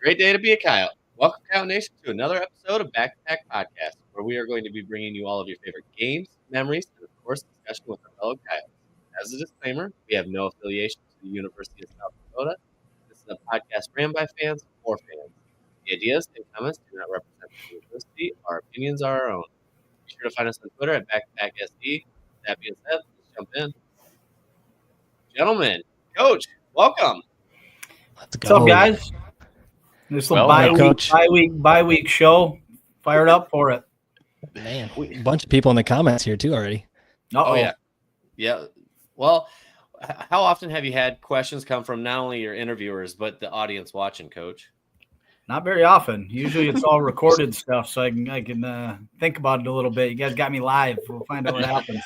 Great day to be a Coyote. Welcome, Coyote Nation, to another episode of Back to Back Podcast, where we are going to be bringing you all of your favorite games, memories, and of course, discussion with our fellow Coyotes. As a disclaimer, we have no affiliation to the University of South Dakota. This is a podcast ran by fans for fans. The ideas and comments do not represent the university. Our opinions are our own. Be sure to find us on Twitter at BackToBackSD. That being said, let's jump in. Gentlemen, Coach, welcome. Let's go. What's up, guys? This little bye week show. Fired up for it. Man, a bunch of people in the comments here too already. Oh yeah. Well, how often have you had questions come from not only your interviewers but the audience watching, Coach? Not very often. Usually it's all recorded stuff, so I can think about it a little bit. You guys got me live. We'll find out what happens.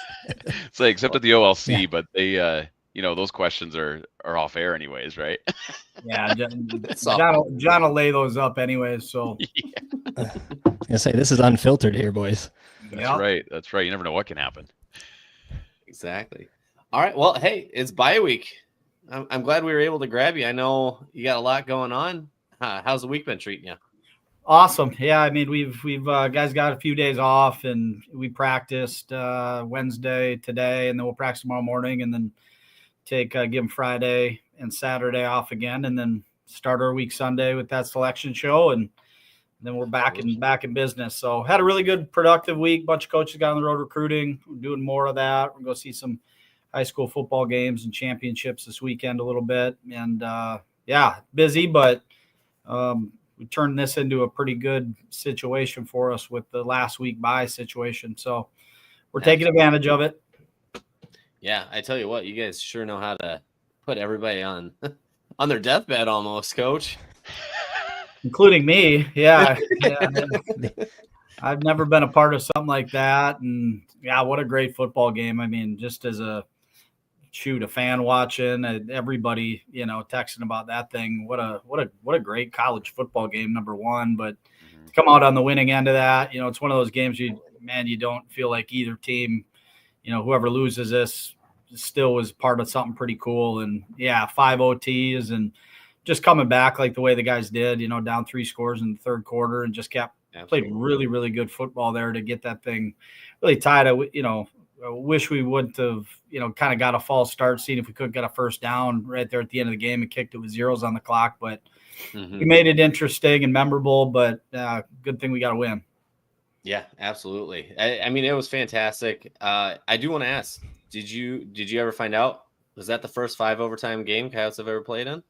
So except at the OLC, but they those questions are off air anyways, right? Yeah, John will lay those up anyways. So I was gonna say this is unfiltered here, boys. That's right. That's right. You never know what can happen. Exactly. All right. Well, hey, it's bye week. I'm glad we were able to grab you. I know you got a lot going on. How's the week been treating you? Awesome. Yeah, I mean we've guys got a few days off, and we practiced Wednesday today, and then we'll practice tomorrow morning, and then give them Friday and Saturday off again, and then start our week Sunday with that selection show, and then we're back in business. So had a really good, productive week. Bunch of coaches got on the road recruiting. We're doing more of that. We're going to see some high school football games and championships this weekend a little bit, and busy, but we turned this into a pretty good situation for us with the last week bye situation. So we're taking advantage of it. Yeah, I tell you what, you guys sure know how to put everybody on their deathbed almost, Coach. Including me. Yeah. I've never been a part of something like that. And yeah, what a great football game. I mean, just as a fan watching, everybody, texting about that thing. What a great college football game, number one. But to come out on the winning end of that, it's one of those games you don't feel like either team, whoever loses this still was part of something pretty cool. And 5 OTs and just coming back like the way the guys did, down 3 scores in the third quarter and just played really, really good football there to get that thing really tied. I wish we wouldn't have, kind of got a false start, seeing if we could get a first down right there at the end of the game and kicked it with zeros on the clock. But we made it interesting and memorable, but good thing we got a win. Yeah, absolutely. I mean, it was fantastic. I do want to ask, did you ever find out, was that the first 5 overtime game Coyotes have ever played in?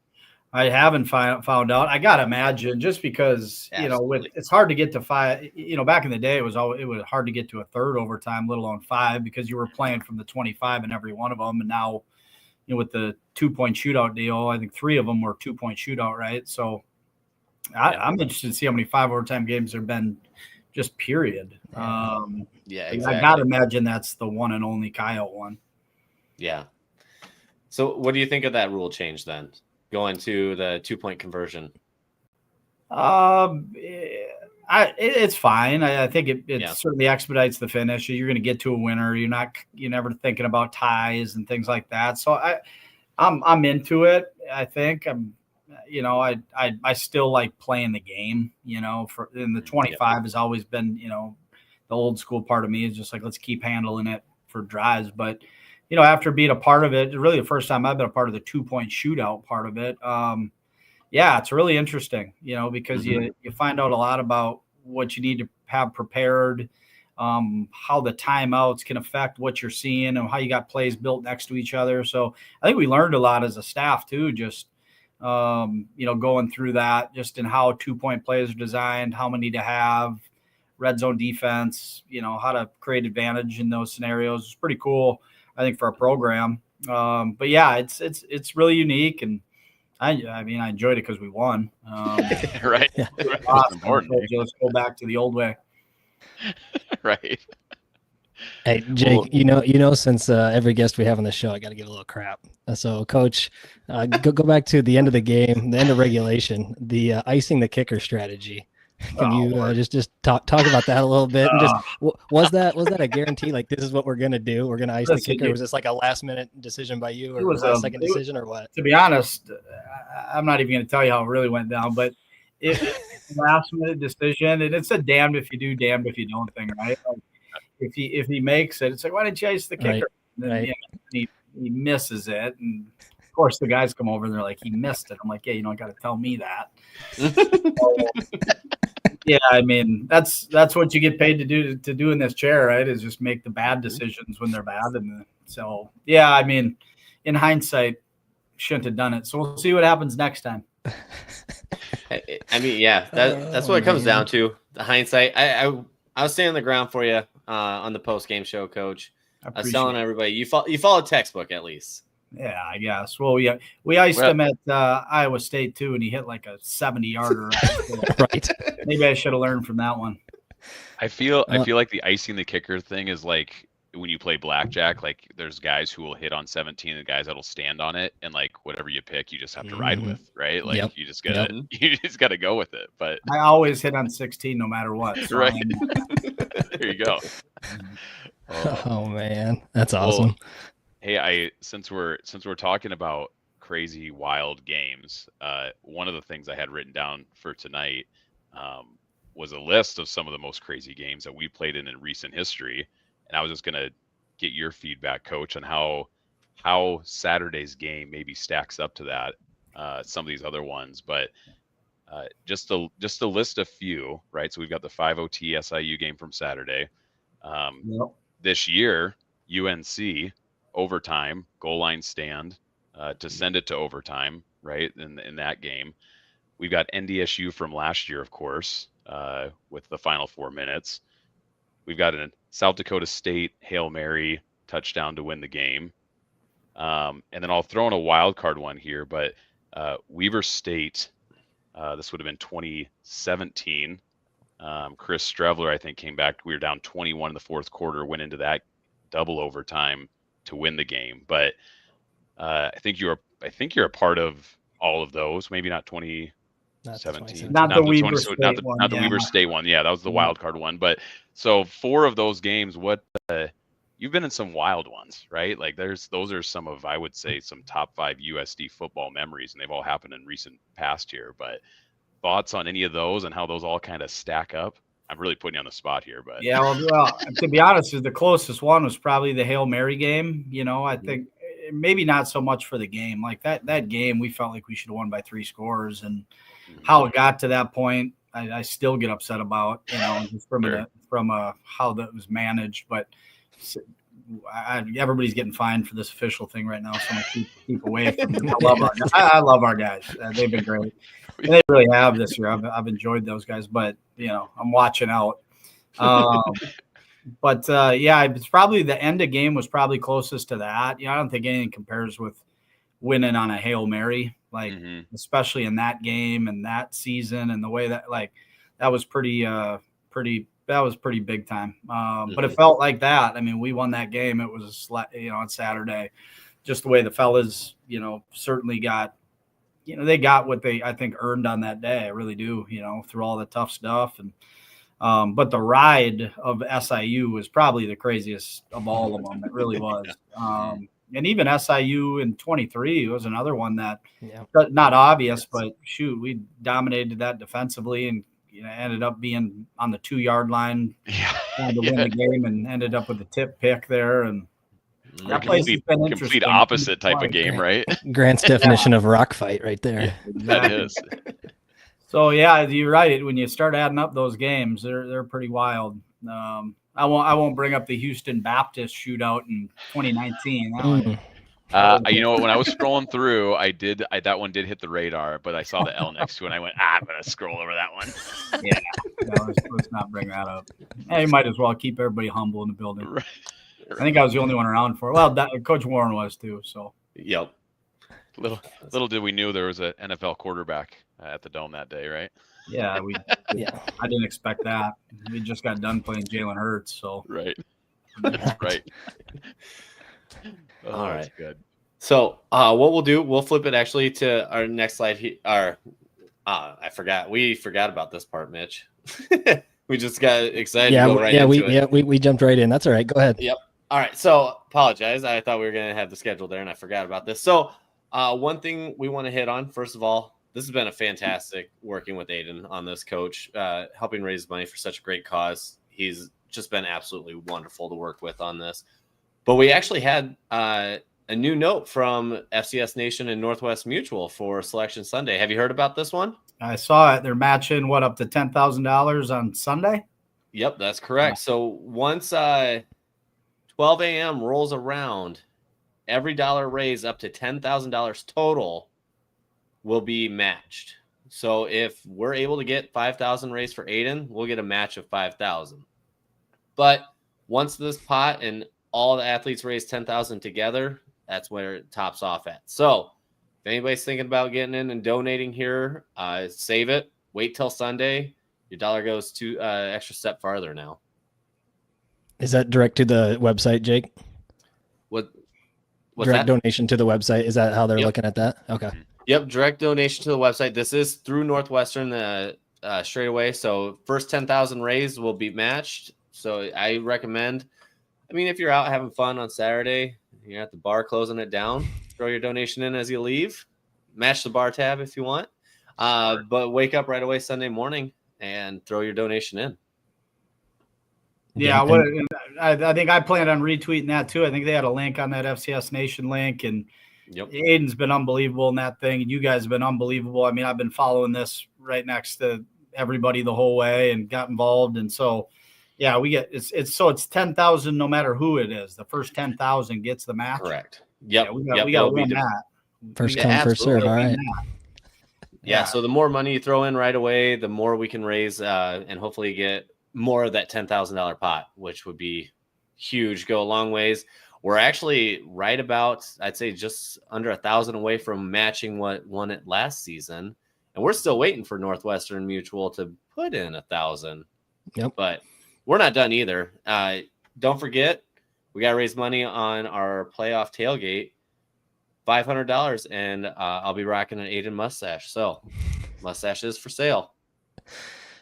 I haven't found out. I gotta imagine, just because it's hard to get to 5. Back in the day, it was hard to get to a third overtime, let alone 5, because you were playing from the 25 in every one of them. And now, with the 2-point shootout deal, I think 3 of them were 2-point shootout, right? So I'm interested to see how many 5 overtime games there have been. Just period. Exactly. I gotta imagine that's the one and only Coyote one. Yeah. So what do you think of that rule change then, going to the 2-point conversion? It's fine. I think it certainly expedites the finish. You're going to get to a winner. You're never thinking about ties and things like that. So I'm into it. I think I still like playing the game, and the 25 has always been, the old school part of me is just like, let's keep handling it for drives. But, after being a part of it, really the first time I've been a part of the 2-point shootout part of it. It's really interesting, because you find out a lot about what you need to have prepared, how the timeouts can affect what you're seeing and how you got plays built next to each other. So I think we learned a lot as a staff too, just, going through that, just in how 2-point plays are designed, how many to have, red zone defense, how to create advantage in those scenarios. It's pretty cool, I think, for our program. But yeah, it's really unique, and I enjoyed it because we won. Right. Awesome. Let's go back to the old way. Right. Hey, Jake, since every guest we have on the show, I got to give a little crap. So, Coach, go back to the end of the game, the end of regulation, the icing the kicker strategy. Can you just talk about that a little bit? And just was that a guarantee? Like, this is what we're gonna do? We're gonna ice the kicker? Was this like a last minute decision by you, or was a second decision, or what? To be honest, I'm not even gonna tell you how it really went down, but last minute decision, and it's a damned if you do, damned if you don't thing, right? Like if he makes it, it's like, why didn't you ice the kicker? Right. And then, he misses it, and of course the guys come over and they're like, he missed it. I'm like, yeah, you don't got to tell me that. Yeah, I mean that's what you get paid to do in this chair, right? Is just make the bad decisions when they're bad, and so yeah, I mean, in hindsight, shouldn't have done it. So we'll see what happens next time. I mean, yeah, that's what it comes down to. The hindsight. I was staying on the ground for you on the post game show, Coach. I was telling everybody you followed textbook at least. Yeah, I guess. Well, we iced him at Iowa State too, and he hit like a 70-yarder. Right. Maybe I should have learned from that one. I feel like the icing the kicker thing is like when you play blackjack. Like there's guys who will hit on 17, and guys that'll stand on it, and like whatever you pick, you just have to ride with, right? Like you just gotta go with it. But I always hit on 16 no matter what. So right. There you go. Oh man, that's awesome. Well, hey, since we're talking about crazy wild games, one of the things I had written down for tonight was a list of some of the most crazy games that we played in recent history, and I was just gonna get your feedback, Coach, on how Saturday's game maybe stacks up to that, some of these other ones, but just to list a few, right? So we've got the 5 OT SIU game from Saturday. This year, UNC overtime, goal line stand to send it to overtime, right? In that game, we've got NDSU from last year, of course, with the final 4 minutes. We've got a South Dakota State Hail Mary touchdown to win the game. And then I'll throw in a wild card one here, but Weaver State, this would have been 2017. Chris Strevler, I think, came back. We were down 21 in the fourth quarter, went into that double overtime to win the game. But I think you're a part of all of those. Maybe not 2017. Not the Weaver State one. Not the Weaver State one. Yeah, that was the wild card one. But so 4 of those games, you've been in some wild ones, right? Like those are some of, I would say, some top 5 USD football memories, and they've all happened in recent past here. But thoughts on any of those and how those all kind of stack up? I'm really putting you on the spot here, but yeah, well, to be honest, the closest one was probably the Hail Mary game. I think maybe not so much for the game. Like that game, we felt like we should have won by 3 scores, and how it got to that point, I still get upset about. Just from how that was managed. But everybody's getting fined for this official thing right now, so I'm gonna keep away from them. I love our guys. They've been great. And they really have this year. I've enjoyed those guys, but I'm watching out. But it's probably the end of game was probably closest to that. I don't think anything compares with winning on a Hail Mary, especially in that game and that season and the way that that was pretty big time. But it felt like that. I mean, we won that game. It was on Saturday, just the way the fellas certainly got. They got what they, I think, earned on that day. I really do, through all the tough stuff. And but the ride of SIU was probably the craziest of all of them. It really was. And even SIU in 23 was another one that not obvious, but shoot, we dominated that defensively and ended up being on the 2-yard line to win the game, and ended up with a tip pick there. And that place has been interesting. Complete opposite type of game, right? Grant's definition of rock fight right there. Yeah, that is. So yeah, you're right. When you start adding up those games, they're pretty wild. I won't bring up the Houston Baptist shootout in 2019. When I was scrolling through, that one did hit the radar, but I saw the L next to it, and I went, I'm gonna scroll over that one. Yeah, let's not bring that up. Hey, you might as well keep everybody humble in the building. Right. I think I was the only one around for it. Well, Coach Warren was too. So. Yep. Little did we knew there was an NFL quarterback at the Dome that day, right? Yeah, I didn't expect that. We just got done playing Jalen Hurts, so. Right. Right. All right. Good. So what we'll do, we'll flip it actually to our next slide. I forgot. We forgot about this part, Mitch. We just got excited to go right into it. We jumped right in. That's all right. Go ahead. Yep. All right. So apologize. I thought we were going to have the schedule there, and I forgot about this. So one thing we want to hit on, first of all, this has been a fantastic working with Aiden on this, Coach, helping raise money for such a great cause. He's just been absolutely wonderful to work with on this. But we actually had a new note from FCS Nation and Northwest Mutual for Selection Sunday. Have you heard about this one? I saw it. They're matching up to $10,000 on Sunday? Yep, that's correct. So once 12 a.m. rolls around, every dollar raised up to $10,000 total will be matched. So if we're able to get $5,000 raised for Aiden, we'll get a match of $5,000. But once this pot and all the athletes raise $10,000 together, that's where it tops off at. So if anybody's thinking about getting in and donating here, save it. Wait till Sunday. Your dollar goes to extra step farther now. Is that direct to the website, Jake? What's direct that? Donation to the website? Is that how they're looking at that? Okay. Yep, direct donation to the website. This is through Northwestern straight away. So first 10,000 raised will be matched. So I recommend, if you're out having fun on Saturday, you're at the bar closing it down, throw your donation in as you leave, match the bar tab if you want. But wake up right away Sunday morning and throw your donation in. Yeah, I think I planned on retweeting that too. I think they had a link on that FCS Nation link, and Aiden's been unbelievable in that thing, and you guys have been unbelievable. I've been following this right next to everybody the whole way and got involved, and so yeah, we get it's 10,000 no matter who it is. The first 10,000 gets the match. Correct. Yep. We got to win that. First come, first serve. All right. Yeah. So the more money you throw in right away, the more we can raise, and hopefully get more of that $10,000 pot, which would be huge, go a long ways. We're actually right about, I'd say, just under 1,000 away from matching what won it last season, and we're still waiting for Northwestern Mutual to put in 1,000. Yep. But we're not done either. Don't forget, we got to raise money on our playoff tailgate, $500, and I'll be rocking an Aiden mustache. So mustache is for sale.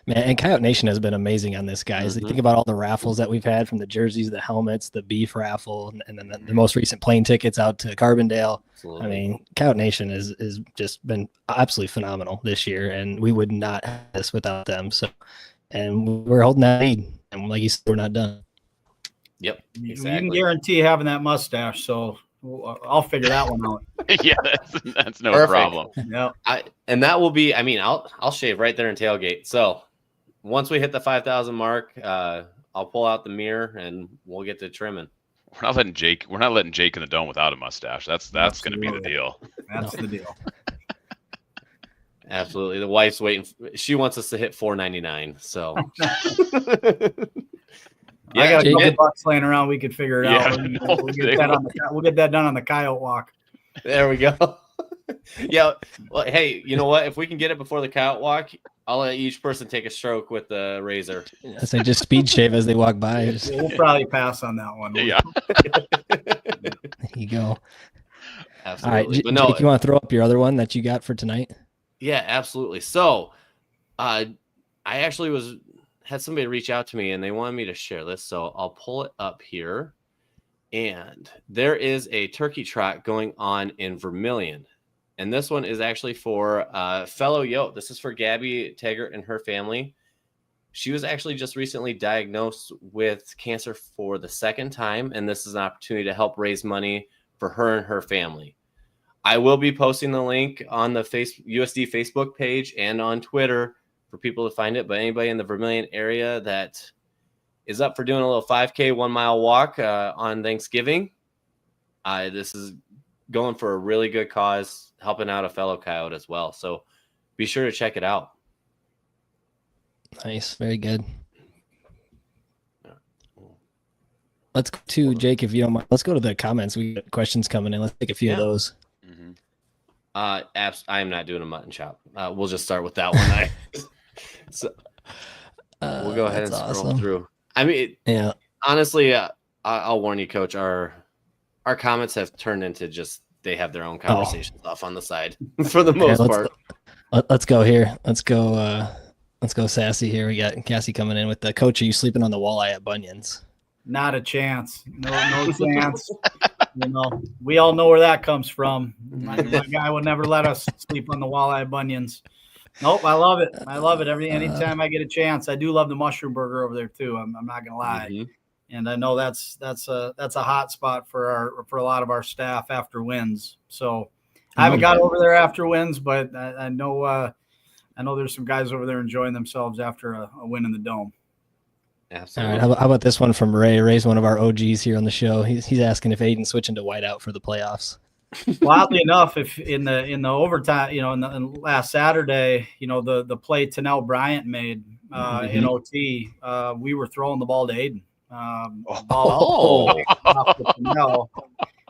Man, and Coyote Nation has been amazing on this, guys. Think about all the raffles that we've had, from the jerseys, the helmets, the beef raffle, and then the most recent plane tickets out to Carbondale. Absolutely. Coyote Nation is just been absolutely phenomenal this year, and we would not have this without them. So, and we're holding that lead, and like you said, we're not done. Yep, exactly. You can guarantee having that mustache, so I'll figure that one out. Yeah, that's no Perfect. problem. Yeah, and that will be. I'll shave right there in tailgate. So once we hit the 5,000 mark, I'll pull out the mirror and we'll get to trimming. We're not letting Jake in the dome without a mustache. That's going to be the deal. That's the deal. Absolutely. The wife's waiting. She wants us to hit $4.99. So I got a couple bucks laying around. We could figure it out. We'll get that done on the Coyote Walk. There we go. Yeah. Well, hey, you know what? If we can get it before the Coyote Walk, I'll let each person take a stroke with the razor. I say just speed shave as they walk by. We'll probably pass on that one. Yeah. There you go. Absolutely. All right, Jake, you want to throw up your other one that you got for tonight? Yeah, absolutely. So, I actually had somebody reach out to me and they wanted me to share this, so I'll pull it up here. And there is a turkey trot going on in Vermilion. And this one is actually for fellow Yote. This is for Gabby Taggart and her family. She was actually just recently diagnosed with cancer for the second time, and this is an opportunity to help raise money for her and her family. I will be posting the link on the USD Facebook page and on Twitter for people to find it, but anybody in the Vermilion area that is up for doing a little 5K 1 mile walk on Thanksgiving, this is going for a really good cause, helping out a fellow Coyote as well. So be sure to check it out. Nice. Very good. Let's go to Jake, if you don't mind. Let's go to the comments. We got questions coming in. Let's take a few of those. I am not doing a mutton chop. We'll just start with that one. We'll go ahead and scroll through. Honestly, I'll warn you, Coach. Our comments have turned into just they have their own conversations off on the side for the most part. Let's go here. Let's go sassy here. We got Cassie coming in with the coach. Are you sleeping on the walleye at Bunyan's? Not a chance. No chance. We all know where that comes from. My guy would never let us sleep on the walleye bunions. Nope, I love it. I love it. Anytime I get a chance, I do love the mushroom burger over there too. I'm not gonna lie, and I know that's a hot spot for a lot of our staff after wins. So I haven't got over there after wins, but I know there's some guys over there enjoying themselves after a win in the Dome. Absolutely. All right, how about this one from Ray? Ray's one of our OGs here on the show. He's asking if Aiden's switching to whiteout for the playoffs. Well, oddly enough, if in the overtime, in last Saturday, the play Tennell Bryant made in OT, we were throwing the ball to Aiden. Ball off to Tennell.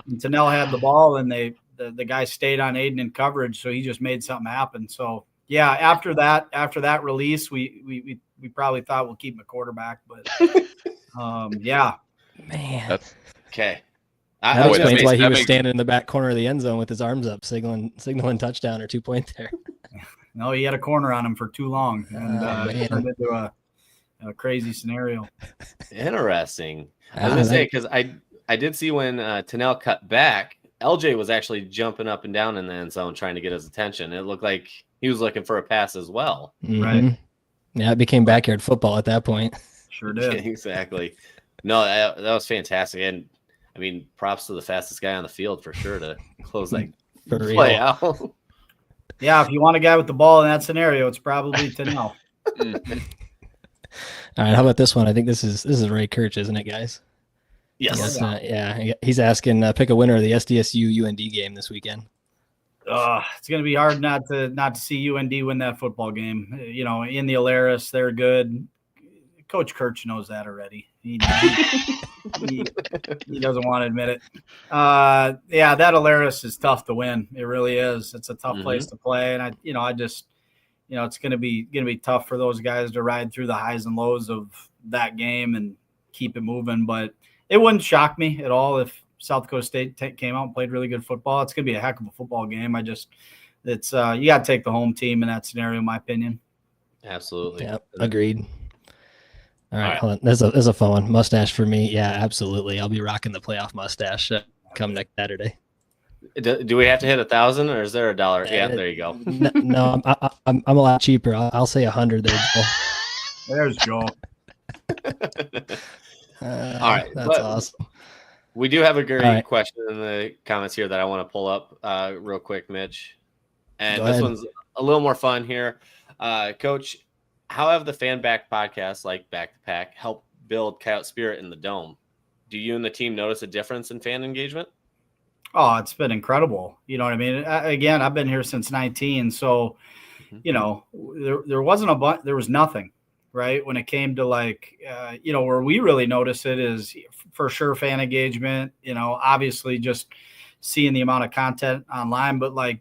And Tennell had the ball, and the guy stayed on Aiden in coverage, so he just made something happen. So yeah, after that release, we probably thought we'll keep him a quarterback, but yeah, man, that's okay. That explains why he was standing in the back corner of the end zone with his arms up, signaling touchdown or 2 point there. No, he had a corner on him for too long, and it turned into a crazy scenario. Interesting. I was gonna say, because I did see when Tennell cut back, LJ was actually jumping up and down in the end zone trying to get his attention. It looked like he was looking for a pass as well. Right. Yeah, it became backyard football at that point. Sure did. Exactly. No, that was fantastic. And I mean, props to the fastest guy on the field for sure to close that play out. Yeah, if you want a guy with the ball in that scenario, it's probably Tennell. All right, how about this one? I think this is Ray Kirch, isn't it, guys? Yes. He's asking pick a winner of the SDSU UND game this weekend. It's going to be hard not to see UND win that football game. In the Alaris, they're good. Coach Kirch knows that already. He doesn't want to admit it. Yeah, that Alaris is tough to win. It really is. It's a tough place to play, and it's going to be tough for those guys to ride through the highs and lows of that game and keep it moving. But it wouldn't shock me at all if South Dakota State came out and played really good football. It's going to be a heck of a football game. You got to take the home team in that scenario, in my opinion. Absolutely. Yep, agreed. All right, hold on. There's a fun one. Mustache for me. Yeah, absolutely. I'll be rocking the playoff mustache come next Saturday. Do we have to hit 1,000 or is there $1? Yeah, there you go. No, I'm a lot cheaper. I'll say 100 there, Joel. There's Joel. All right, that's awesome. We do have a great question in the comments here that I want to pull up real quick, Mitch. And this one's a little more fun here. Coach, how have the fan-backed podcasts like Back to Pack helped build Coyote spirit in the Dome? Do you and the team notice a difference in fan engagement? Oh, it's been incredible. You know what I mean? Again, I've been here since 19. So, there wasn't there was nothing, right? When it came to where we really notice it is for sure fan engagement, obviously just seeing the amount of content online, but the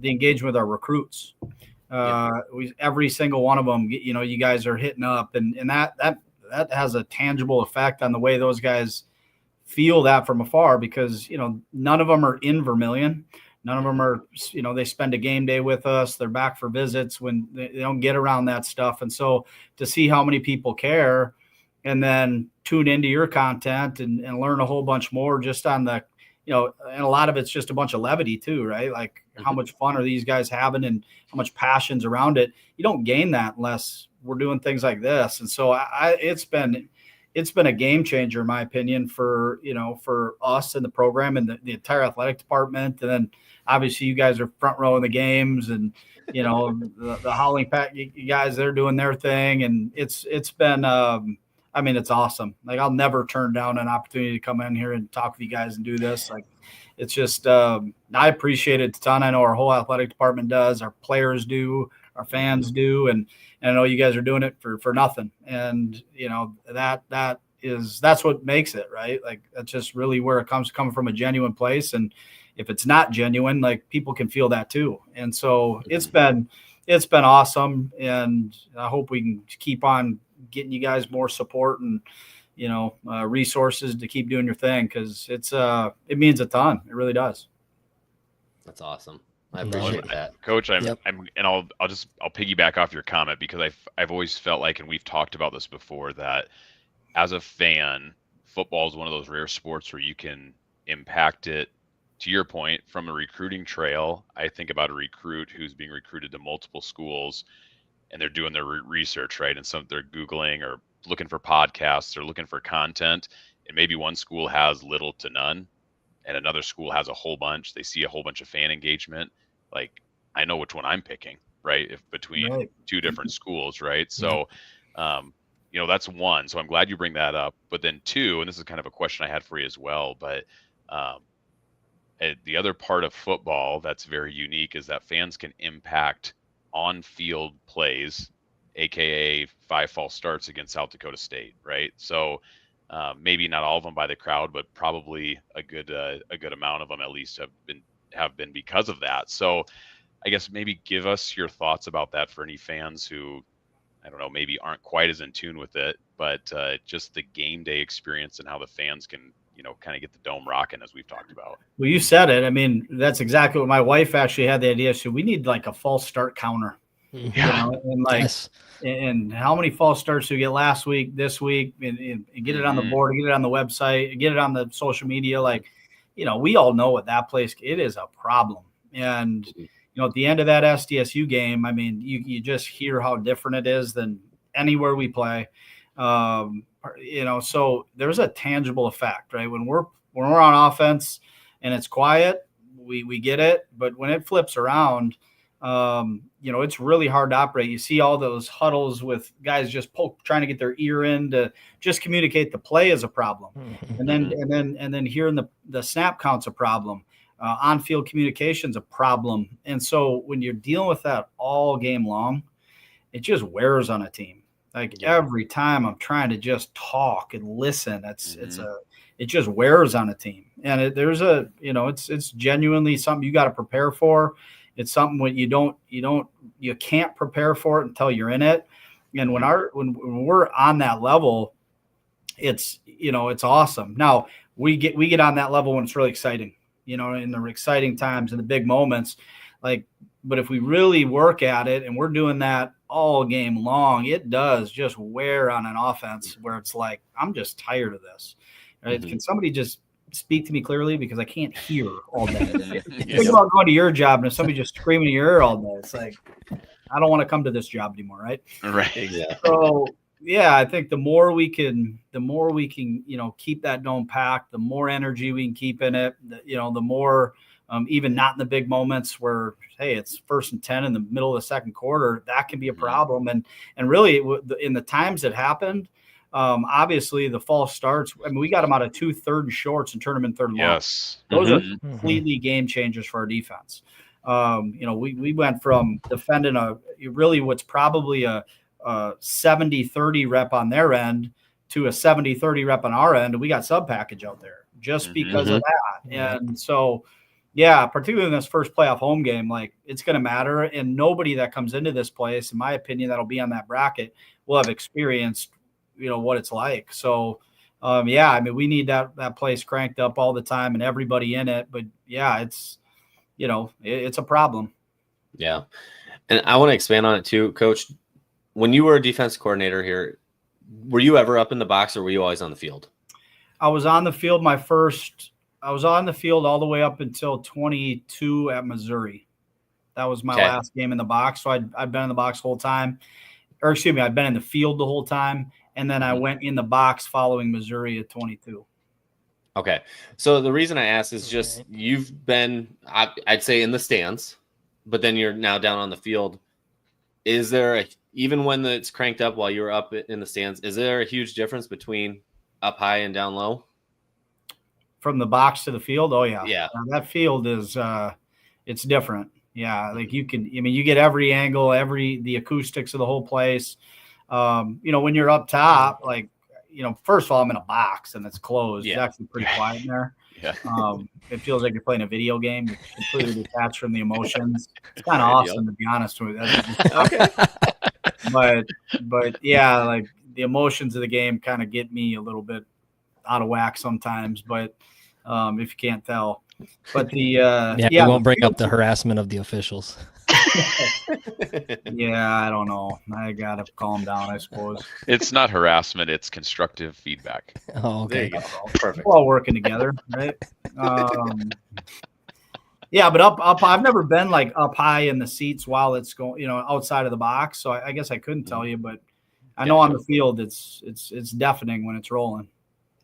engagement with our recruits. Every single one of them, you guys are hitting up and that has a tangible effect on the way those guys feel that from afar, because, none of them are in Vermilion. None of them are, they spend a game day with us. They're back for visits when they don't get around that stuff. And so to see how many people care and then tune into your content and learn a whole bunch more just on the, and a lot of it's just a bunch of levity too, right? Like how much fun are these guys having and how much passion's around it. You don't gain that unless we're doing things like this. And so it's been a game changer, in my opinion, for us in the program and the entire athletic department. And then obviously you guys are front row in the games and, the Howling Pack, you guys, they're doing their thing. And it's been, it's awesome. Like I'll never turn down an opportunity to come in here and talk with you guys and do this. Like it's just, I appreciate it a ton. I know our whole athletic department does, our players do, our fans do. And I know you guys are doing it for nothing. And, that's what makes it, right? Like that's just really where it coming from, a genuine place. And if it's not genuine, like people can feel that too. And so it's been awesome. And I hope we can keep on getting you guys more support and, resources to keep doing your thing. Cause it means a ton. It really does. That's awesome. I appreciate that, Coach. I'll piggyback off your comment, because I've always felt like, and we've talked about this before, that as a fan, football is one of those rare sports where you can impact it, to your point, from a recruiting trail. I think about a recruit who's being recruited to multiple schools, and they're doing their research, right? And some they're Googling or looking for podcasts or looking for content. And maybe one school has little to none and another school has a whole bunch. They see a whole bunch of fan engagement. Like, I know which one I'm picking, right? If between two different schools, right? So, that's one. So I'm glad you bring that up. But then two, and this is kind of a question I had for you as well, but the other part of football that's very unique is that fans can impact on-field plays, aka 5 false starts against South Dakota State, right? So maybe not all of them by the crowd, but probably a good amount of them at least have been because of that. So I guess maybe give us your thoughts about that for any fans who, I don't know, maybe aren't quite as in tune with it, but just the game day experience and how the fans can, kind of get the dome rocking as we've talked about. Well, you said it. I mean, that's exactly what my wife actually had the idea. So we need like a false start counter. Yeah. And and how many false starts do we get last week, this week, and get it on the board, get it on the website, get it on the social media. Like, we all know what that place, it is a problem. And, at the end of that SDSU game, I mean, you just hear how different it is than anywhere we play. So there's a tangible effect, right? When we're on offense and it's quiet, we get it. But when it flips around, it's really hard to operate. You see all those huddles with guys just trying to get their ear in to just communicate the play is a problem. And then hearing the snap count's a problem. On-field communication's a problem. And so when you're dealing with that all game long, it just wears on a team. Like every time I'm trying to just talk and listen, it just wears on a team. And it's genuinely something you got to prepare for. It's something when you can't prepare for it until you're in it. And when we're on that level, it's awesome. Now we get on that level when it's really exciting, in the exciting times and the big moments, but if we really work at it and we're doing that all game long, it does just wear on an offense where it's like, I'm just tired of this. Right? Can somebody just speak to me clearly, because I can't hear all day. Think about going to your job and if somebody just screaming in your ear all day, it's like, I don't want to come to this job anymore, right? Right. Exactly. So I think the more we can, keep that dome packed, the more energy we can keep in it, the more, even not in the big moments where, hey, it's 1st and 10 in the middle of the second quarter, that can be a problem. And really in the times that happened, obviously the false starts, I mean, we got them out of 2 3rd and shorts and turned them in 3rd and long. Yes. Those are completely game changers for our defense. We went from defending what's probably a 70-30 rep on their end to a 70-30 rep on our end. And we got sub package out there just because of that. And so, particularly in this first playoff home game, like, it's going to matter. And nobody that comes into this place, in my opinion, that'll be on that bracket will have experienced, what it's like. So, I mean, we need that place cranked up all the time and everybody in it. But it's, it's a problem. Yeah. And I want to expand on it too, Coach. When you were a defense coordinator here, were you ever up in the box or were you always on the field? I was on the field I was on the field all the way up until 22 at Missouri. That was my last game in the box. So I'd been in the box the whole time. Or excuse me, I'd been in the field the whole time. And then I went in the box following Missouri at 22. Okay. So the reason I asked is just you've been, I'd say, in the stands, but then you're now down on the field. Is there, even when it's cranked up while you were up in the stands, is there a huge difference between up high and down low? From the box to the field? Oh, yeah. Yeah. That field is, it's different. Yeah. Like you get every angle, the acoustics of the whole place. When you're up top, like, first of all, I'm in a box and it's closed. Yeah. It's actually pretty quiet in there. Yeah. It feels like you're playing a video game. You're completely detached from the emotions. It's kind of awesome, to be honest with you. Okay. But like the emotions of the game kind of get me a little bit out of whack sometimes, but if you can't tell. But we won't bring up the harassment of the officials. Yeah, I don't know. I gotta calm down, I suppose. It's not harassment; it's constructive feedback. Oh, There okay. you go. Perfect. We're all working together, right? Yeah, but up, I've never been like up high in the seats while it's going, outside of the box. So I guess I couldn't tell you, but I know on the field it's deafening when it's rolling.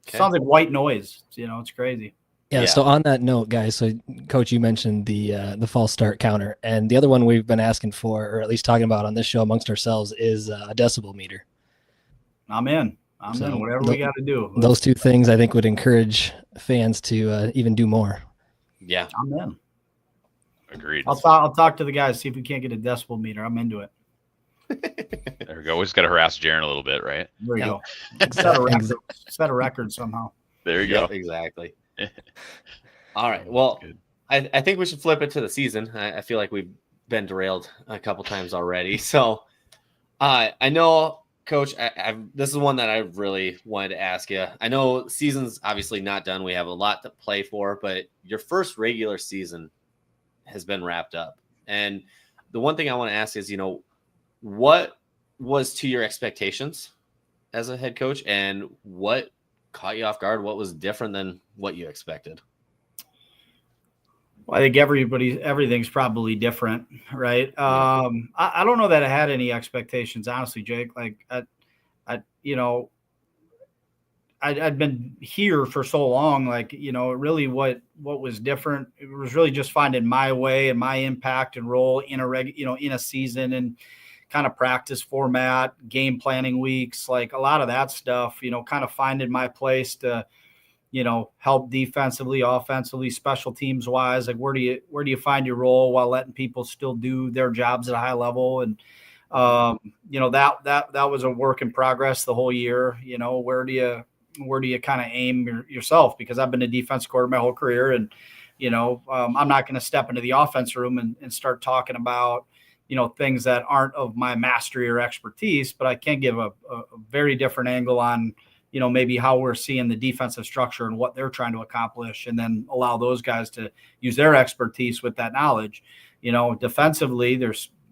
Okay. Sounds like white noise. It's crazy. Yeah. So on that note, guys, so Coach, you mentioned the false start counter, and the other one we've been asking for, or at least talking about on this show amongst ourselves, is a decibel meter. I'm in. Whatever we got to do. Those two things I think would encourage fans to even do more. Yeah, I'm in. Agreed. I'll talk to the guys, see if we can't get a decibel meter. I'm into it. There we go. We just got to harass Jaron a little bit, right? There you go. Set a record somehow. There you go. Exactly. All right. Well, I think we should flip it to the season. I feel like we've been derailed a couple times already. So I know, Coach, this is one that I really wanted to ask you. I know season's obviously not done. We have a lot to play for, but your first regular season has been wrapped up. And the one thing I want to ask is, what was to your expectations as a head coach, and what caught you off guard? What was different than what you expected? Well, I think everything's probably different, right? I don't know that I had any expectations, honestly, Jake. Like, I'd been here for so long, like, really what was different, it was really just finding my way and my impact and role in a season, and kind of practice format, game planning weeks, like a lot of that stuff, kind of finding my place to, help defensively, offensively, special teams wise. Like, where do you find your role while letting people still do their jobs at a high level? And, that was a work in progress the whole year. Where do you kind of aim yourself? Because I've been a defense coordinator my whole career, and, I'm not going to step into the offense room and start talking about, things that aren't of my mastery or expertise, but I can give a very different angle on, maybe how we're seeing the defensive structure and what they're trying to accomplish, and then allow those guys to use their expertise with that knowledge. Defensively,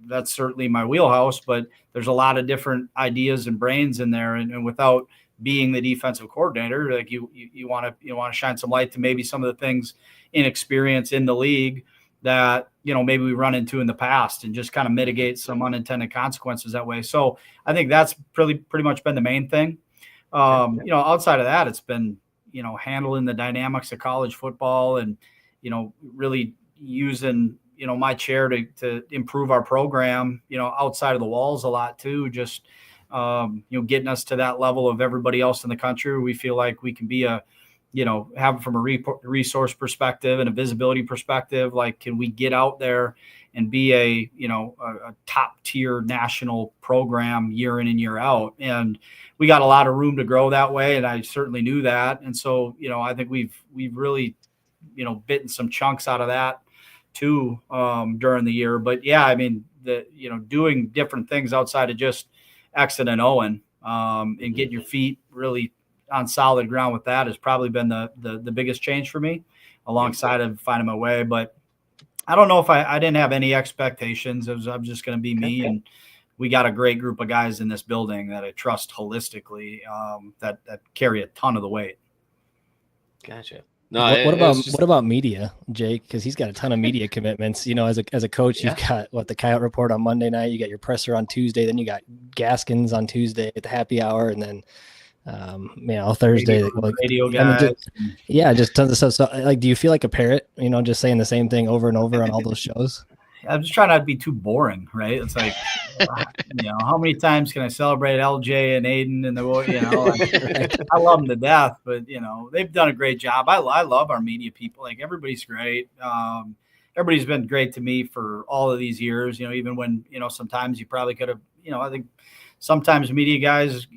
that's certainly my wheelhouse, but there's a lot of different ideas and brains in there. And without being the defensive coordinator, like you want to shine some light to maybe some of the things, inexperience in the league that, maybe we run into in the past, and just kind of mitigate some unintended consequences that way. So I think that's pretty much been the main thing. Outside of that, it's been, handling the dynamics of college football, and, really using, my chair to improve our program, outside of the walls a lot too. Just, getting us to that level of everybody else in the country. We feel like we can be have from a resource perspective and a visibility perspective, like, can we get out there and be a top tier national program year in and year out? And we got a lot of room to grow that way. And I certainly knew that. And so, I think we've really, bitten some chunks out of that too, during the year. But yeah, I mean, doing different things outside of just Xing and Oing, and getting your feet really on solid ground with that has probably been the biggest change for me, alongside of finding my way. But I don't know if I didn't have any expectations. I'm just going to be me, and we got a great group of guys in this building that I trust holistically, that carry a ton of the weight. Gotcha. No, what about media, Jake? Because he's got a ton of media commitments. As a coach, you've got the Coyote Report on Monday night. You got your presser on Tuesday. Then you got Gaskins on Tuesday at the happy hour, and then Thursday. Radio guys. Just tons of stuff. So, like, do you feel like a parrot? Just saying the same thing over and over on all those shows. I'm just trying not to be too boring, right? It's like, how many times can I celebrate LJ and Aiden and I love them to death, but they've done a great job. I love our media people. Like, everybody's great. Everybody's been great to me for all of these years. Even when sometimes you probably could have. I think sometimes media guys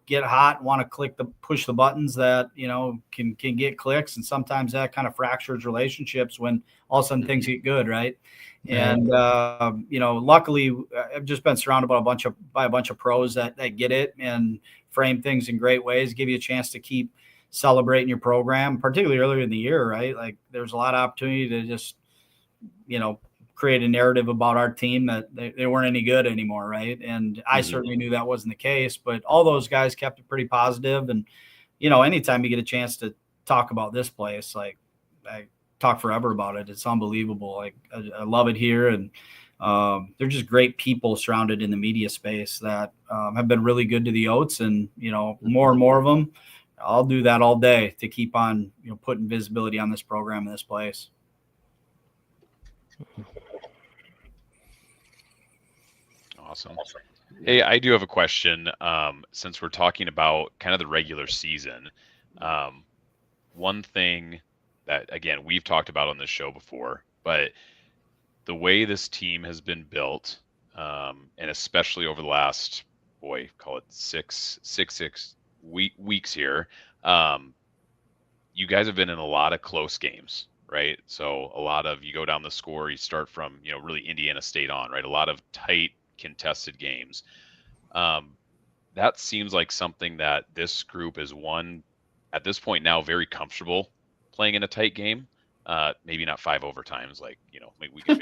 get hot and want to push the buttons that can get clicks, and sometimes that kind of fractures relationships when all of a sudden things get good, right? And luckily I've just been surrounded by a bunch of pros that get it and frame things in great ways, give you a chance to keep celebrating your program, particularly earlier in the year, right? Like, there's a lot of opportunity to just create a narrative about our team that they weren't any good anymore, right? And I certainly knew that wasn't the case, but all those guys kept it pretty positive. And, anytime you get a chance to talk about this place, like I talk forever about it. It's unbelievable. Like I love it here. And they're just great people surrounded in the media space that have been really good to the Yotes, and, more and more of them. I'll do that all day to keep on, putting visibility on this program in this place. Awesome. Hey, I do have a question. Since we're talking about kind of the regular season, one thing that, again, we've talked about on this show before, but the way this team has been built, and especially over the last, call it six weeks here, you guys have been in a lot of close games, right? So a lot of, you go down the score, you start from, really Indiana State on, right? A lot of tight, contested games. That seems like something that this group is at this point now, very comfortable playing in a tight game. Maybe not 5 overtimes, like, maybe we can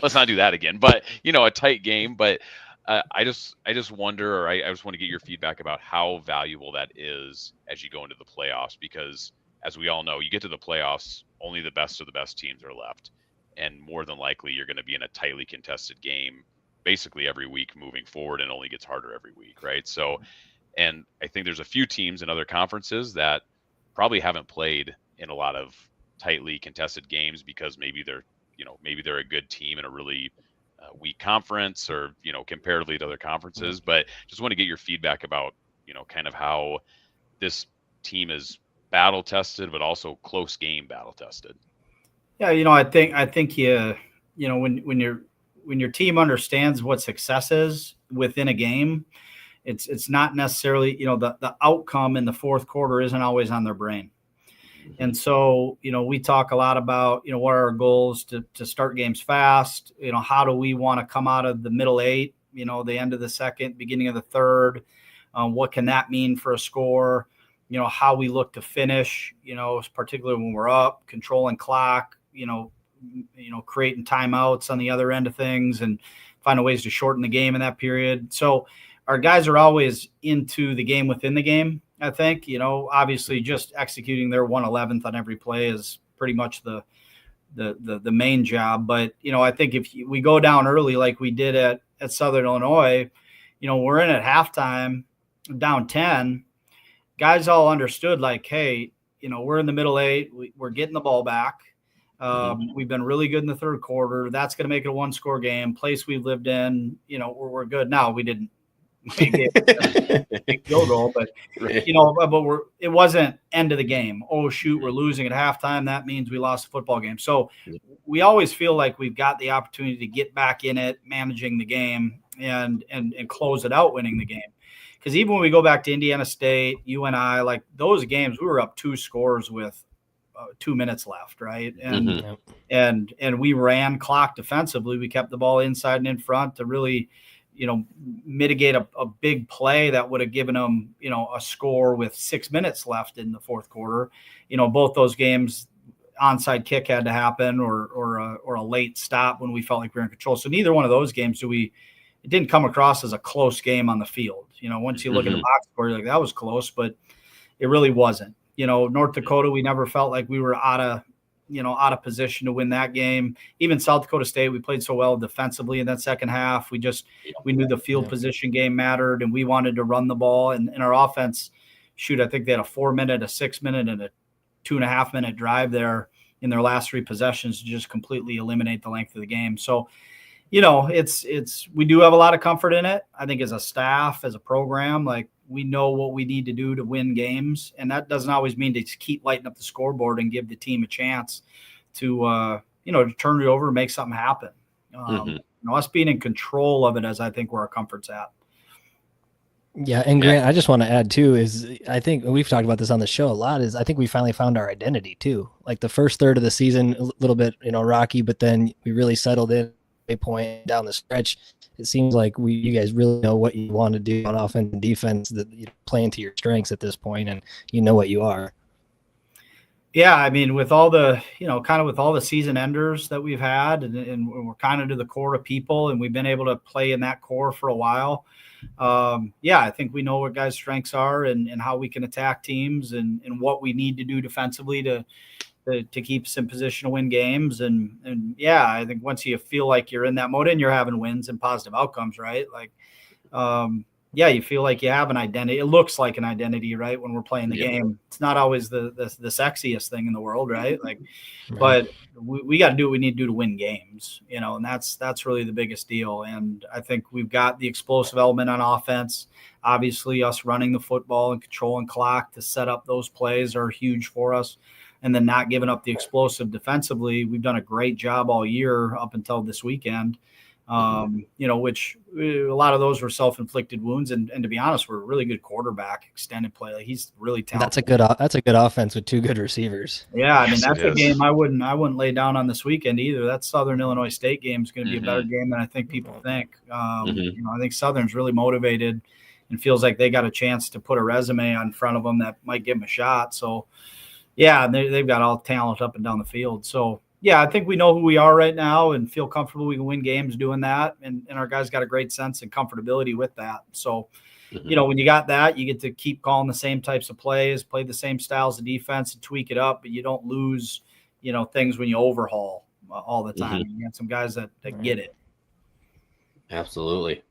let's not do that again, but a tight game. But I just wonder, or I just want to get your feedback about how valuable that is as you go into the playoffs, because as we all know, you get to the playoffs, only the best of the best teams are left. And more than likely, you're going to be in a tightly contested game basically every week moving forward, and only gets harder every week, right? So, and I think there's a few teams in other conferences that probably haven't played in a lot of tightly contested games because maybe they're a good team in a really weak conference, or, comparatively to other conferences. But just want to get your feedback about, kind of how this team is battle tested, but also close game battle tested. Yeah, I think when your team understands what success is within a game, it's not necessarily, the outcome in the fourth quarter isn't always on their brain. And so, we talk a lot about, what are our goals to start games fast? How do we want to come out of the middle 8, the end of the second, beginning of the third? What can that mean for a score? How we look to finish, particularly when we're up, controlling clock, creating timeouts on the other end of things, and finding ways to shorten the game in that period. So our guys are always into the game within the game. I think, obviously just executing their 1/11th on every play is pretty much the main job. But, I think if we go down early, like we did at Southern Illinois, we're in at halftime down 10, guys all understood, like, hey, we're in the middle 8, we're getting the ball back. We've been really good in the third quarter. That's going to make it a 1-score game. Place we've lived in, we're good. Now, we didn't make a big field goal, but it wasn't end of the game. Oh shoot, we're losing at halftime. That means we lost a football game. So we always feel like we've got the opportunity to get back in it, managing the game, and close it out, winning the game. Because even when we go back to Indiana State, UNI, like those games, we were up 2 scores with 2 minutes left, right? And we ran clock defensively. We kept the ball inside and in front to really, mitigate a big play that would have given them, a score with 6 minutes left in the fourth quarter. Both those games, onside kick had to happen, or a late stop when we felt like we were in control. So neither one of those games it didn't come across as a close game on the field. Once you look at the box score, you're like, that was close, but it really wasn't. North Dakota, we never felt like we were out of position to win that game. Even South Dakota State, we played so well defensively in that second half. We knew the field position game mattered, and we wanted to run the ball. And our offense, I think they had a 4-minute, a 6-minute, and a 2.5-minute drive there in their last 3 possessions to just completely eliminate the length of the game. So, we do have a lot of comfort in it. I think as a staff, as a program, like we know what we need to do to win games. And that doesn't always mean to keep lighting up the scoreboard and give the team a chance to, to turn it over and make something happen. Us being in control of it, as I think where our comfort's at. Yeah. And Grant, I just want to add too, is I think we've talked about this on the show a lot, is I think we finally found our identity too. Like the first third of the season, a little bit, rocky, but then we really settled in a point down the stretch. It seems like you guys really know what you want to do on offense and defense, that you play into your strengths at this point, and you know what you are. Yeah, I mean, with all the, kind of with all the season enders that we've had, and we're kind of to the core of people, and we've been able to play in that core for a while. Yeah, I think we know what guys' strengths are and how we can attack teams and what we need to do defensively to keep us in position to win games. And yeah, I think once you feel like you're in that mode and you're having wins and positive outcomes, right? Like, yeah, you feel like you have an identity. It looks like an identity, right? When we're playing the game, it's not always the sexiest thing in the world, right? Like, but we got to do what we need to do to win games, and that's really the biggest deal. And I think we've got the explosive element on offense. Obviously, us running the football and controlling clock to set up those plays are huge for us. And then not giving up the explosive defensively. We've done a great job all year up until this weekend. Which a lot of those were self-inflicted wounds, and to be honest, we're a really good quarterback, extended play. Like, he's really talented. That's a good offense with two good receivers. Yeah, I mean, that's a game I wouldn't lay down on this weekend either. That Southern Illinois State game is going to be a better game than I think people think. I think Southern's really motivated and feels like they got a chance to put a resume on front of them that might give them a shot. So, yeah, they've got all talent up and down the field. So, yeah, I think we know who we are right now and feel comfortable we can win games doing that. And our guys got a great sense and comfortability with that. So, when you got that, you get to keep calling the same types of plays, play the same styles of defense and tweak it up, but you don't lose, things when you overhaul all the time. You got some guys that get it. Absolutely.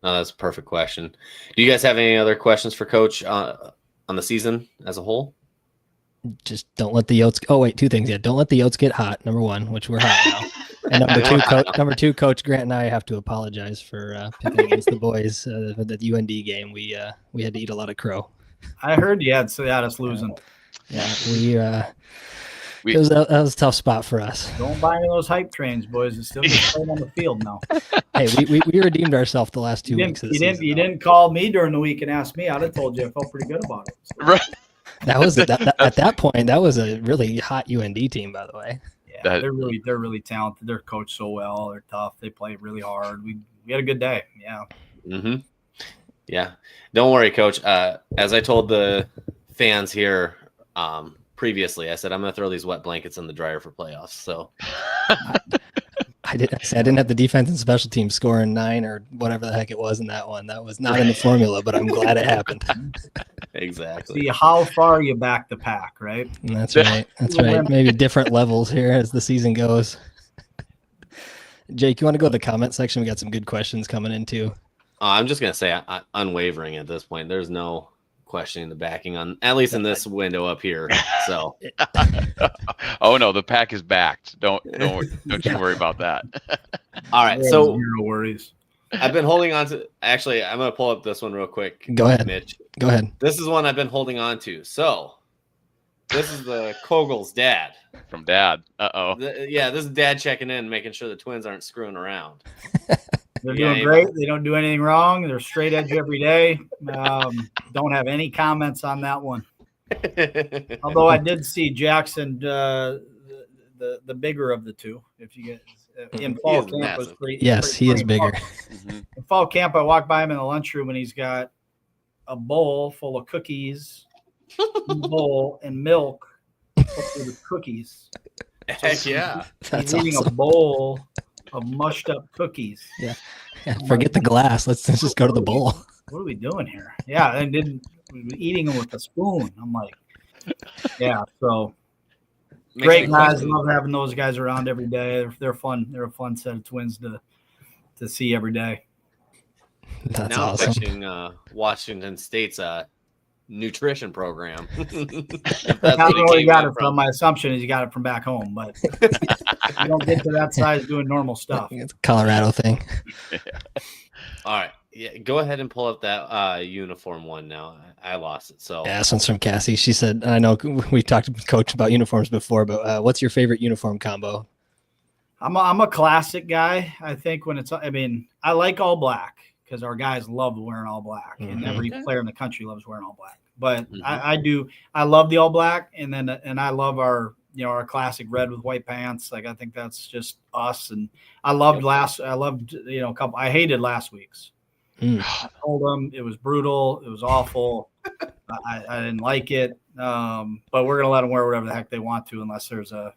No, that's a perfect question. Do you guys have any other questions for Coach on the season as a whole? Just don't let the Yotes. Oh wait, two things. Yeah, don't let the Yotes get hot. Number one, which we're hot now, and number two, Coach Grant and I have to apologize for picking against the boys for the UND game. We had to eat a lot of crow. I heard you had us losing. Yeah, that was a tough spot for us. Don't buy any of those hype trains, boys. It's still just playing on the field now. Hey, we redeemed ourselves the last 2 weeks. You didn't call me during the week and ask me. I'd have told you I felt pretty good about it. So. Right. That was at that point. That was a really hot UND team, by the way. Yeah, they're really talented. They're coached so well. They're tough. They play really hard. We had a good day. Yeah. Yeah. Don't worry, Coach. As I told the fans here previously, I said I'm going to throw these wet blankets in the dryer for playoffs. So I didn't have the defense and special teams scoring 9 or whatever the heck it was in that one. That was not in the formula, but I'm glad it happened. Exactly. See how far you back the pack, right? That's right. Maybe different levels here as the season goes. Jake, you want to go to the comment section? We got some good questions coming in too. I'm just going to say unwavering at this point. There's no questioning the backing on, at least in this window up here. So, oh no, the pack is backed. Don't you worry about that. All right, so zero worries. I've been holding on to. Actually, I'm going to pull up this one real quick. Go ahead, Mitch. Go ahead. This is one I've been holding on to. So, this is the Kogel's dad. From Dad. Yeah, this is Dad checking in, making sure the twins aren't screwing around. They're doing great. They don't do anything wrong. They're straight edge every day. Don't have any comments on that one. Although I did see Jackson, the bigger of the two. If you get in fall camp, was pretty. Yes, he is bigger. In fall camp, I walked by him in the lunchroom and he's got a bowl full of cookies, bowl and milk with cookies. Heck yeah, he's eating a bowl of mushed up cookies. Yeah. Forget the glass. Let's just go to the bowl. What are we doing here? Yeah, and we were eating them with a spoon. I'm like, yeah. So great guys. Love having those guys around every day. They're fun. They're a fun set of twins to see every day. That's now awesome. Watching Washington State's nutrition program. That's where you got it from. My assumption is you got it from back home, but you don't get to that size doing normal stuff. It's a Colorado thing. All right. Yeah, go ahead and pull up that uniform one now. I lost it. So yeah, this one's from Cassie. She said, I know we talked to Coach about uniforms before, but what's your favorite uniform combo? I'm a classic guy. I think I like all black because our guys love wearing all black, and every player in the country loves wearing all black. But I love the all black, and I love our our classic red with white pants. Like, I think that's just us. And I hated last week's. I told them it was brutal. It was awful. I didn't like it. But we're going to let them wear whatever the heck they want to, unless there's a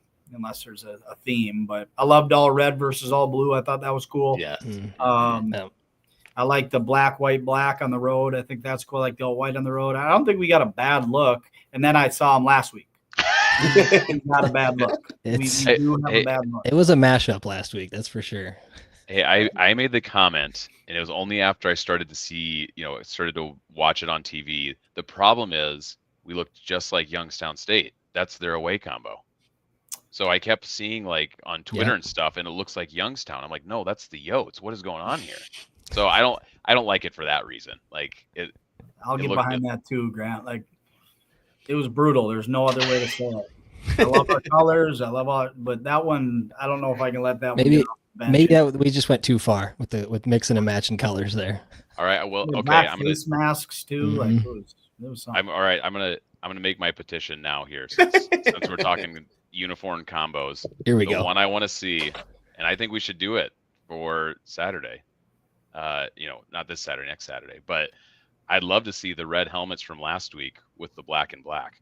theme. But I loved all red versus all blue. I thought that was cool. Yes. I like the black, white, black on the road. I think that's cool. I like the all white on the road. I don't think we got a bad look. And then I saw him last week. Not a bad look. We do have a bad look. It was a mashup last week, that's for sure. Hey, I made the comment, and it was only after I started to see, started to watch it on TV. The problem is we looked just like Youngstown State. That's their away combo. So I kept seeing like on Twitter and stuff, and it looks like Youngstown. I'm like, no, that's the Yotes. What is going on here? So I don't like it for that reason. Like I'll get behind that too, Grant. Like it was brutal. There's no other way to say it. I love our colors. I love all, but that one, I don't know if I can let that one get off the bench. Maybe we just went too far with mixing and matching colors there. All right. Well, okay. I'm gonna face masks too. Like it was something. I'm all right. I'm gonna make my petition now here since we're talking uniform combos. Here we go. The one I want to see, and I think we should do it for Saturday. Not this Saturday, next Saturday, but I'd love to see the red helmets from last week with the black and black.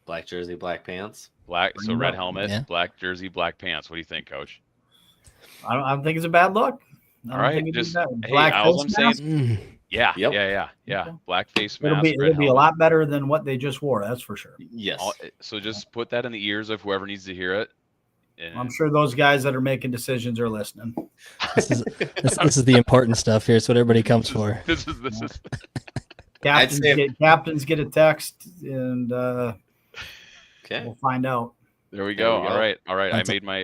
Black jersey, black pants. So red helmet, black jersey, black pants. What do you think, Coach? I don't think it's a bad look. All right, just black all I'm face saying. Yeah, Yep. yeah. Black face mask. It'll be a lot better than what they just wore. That's for sure. Yes. So just put that in the ears of whoever needs to hear it. And I'm sure those guys that are making decisions are listening. This is the important stuff here. It's what everybody comes for. This is. Captains get a text, and okay, we'll find out. There we go. All right.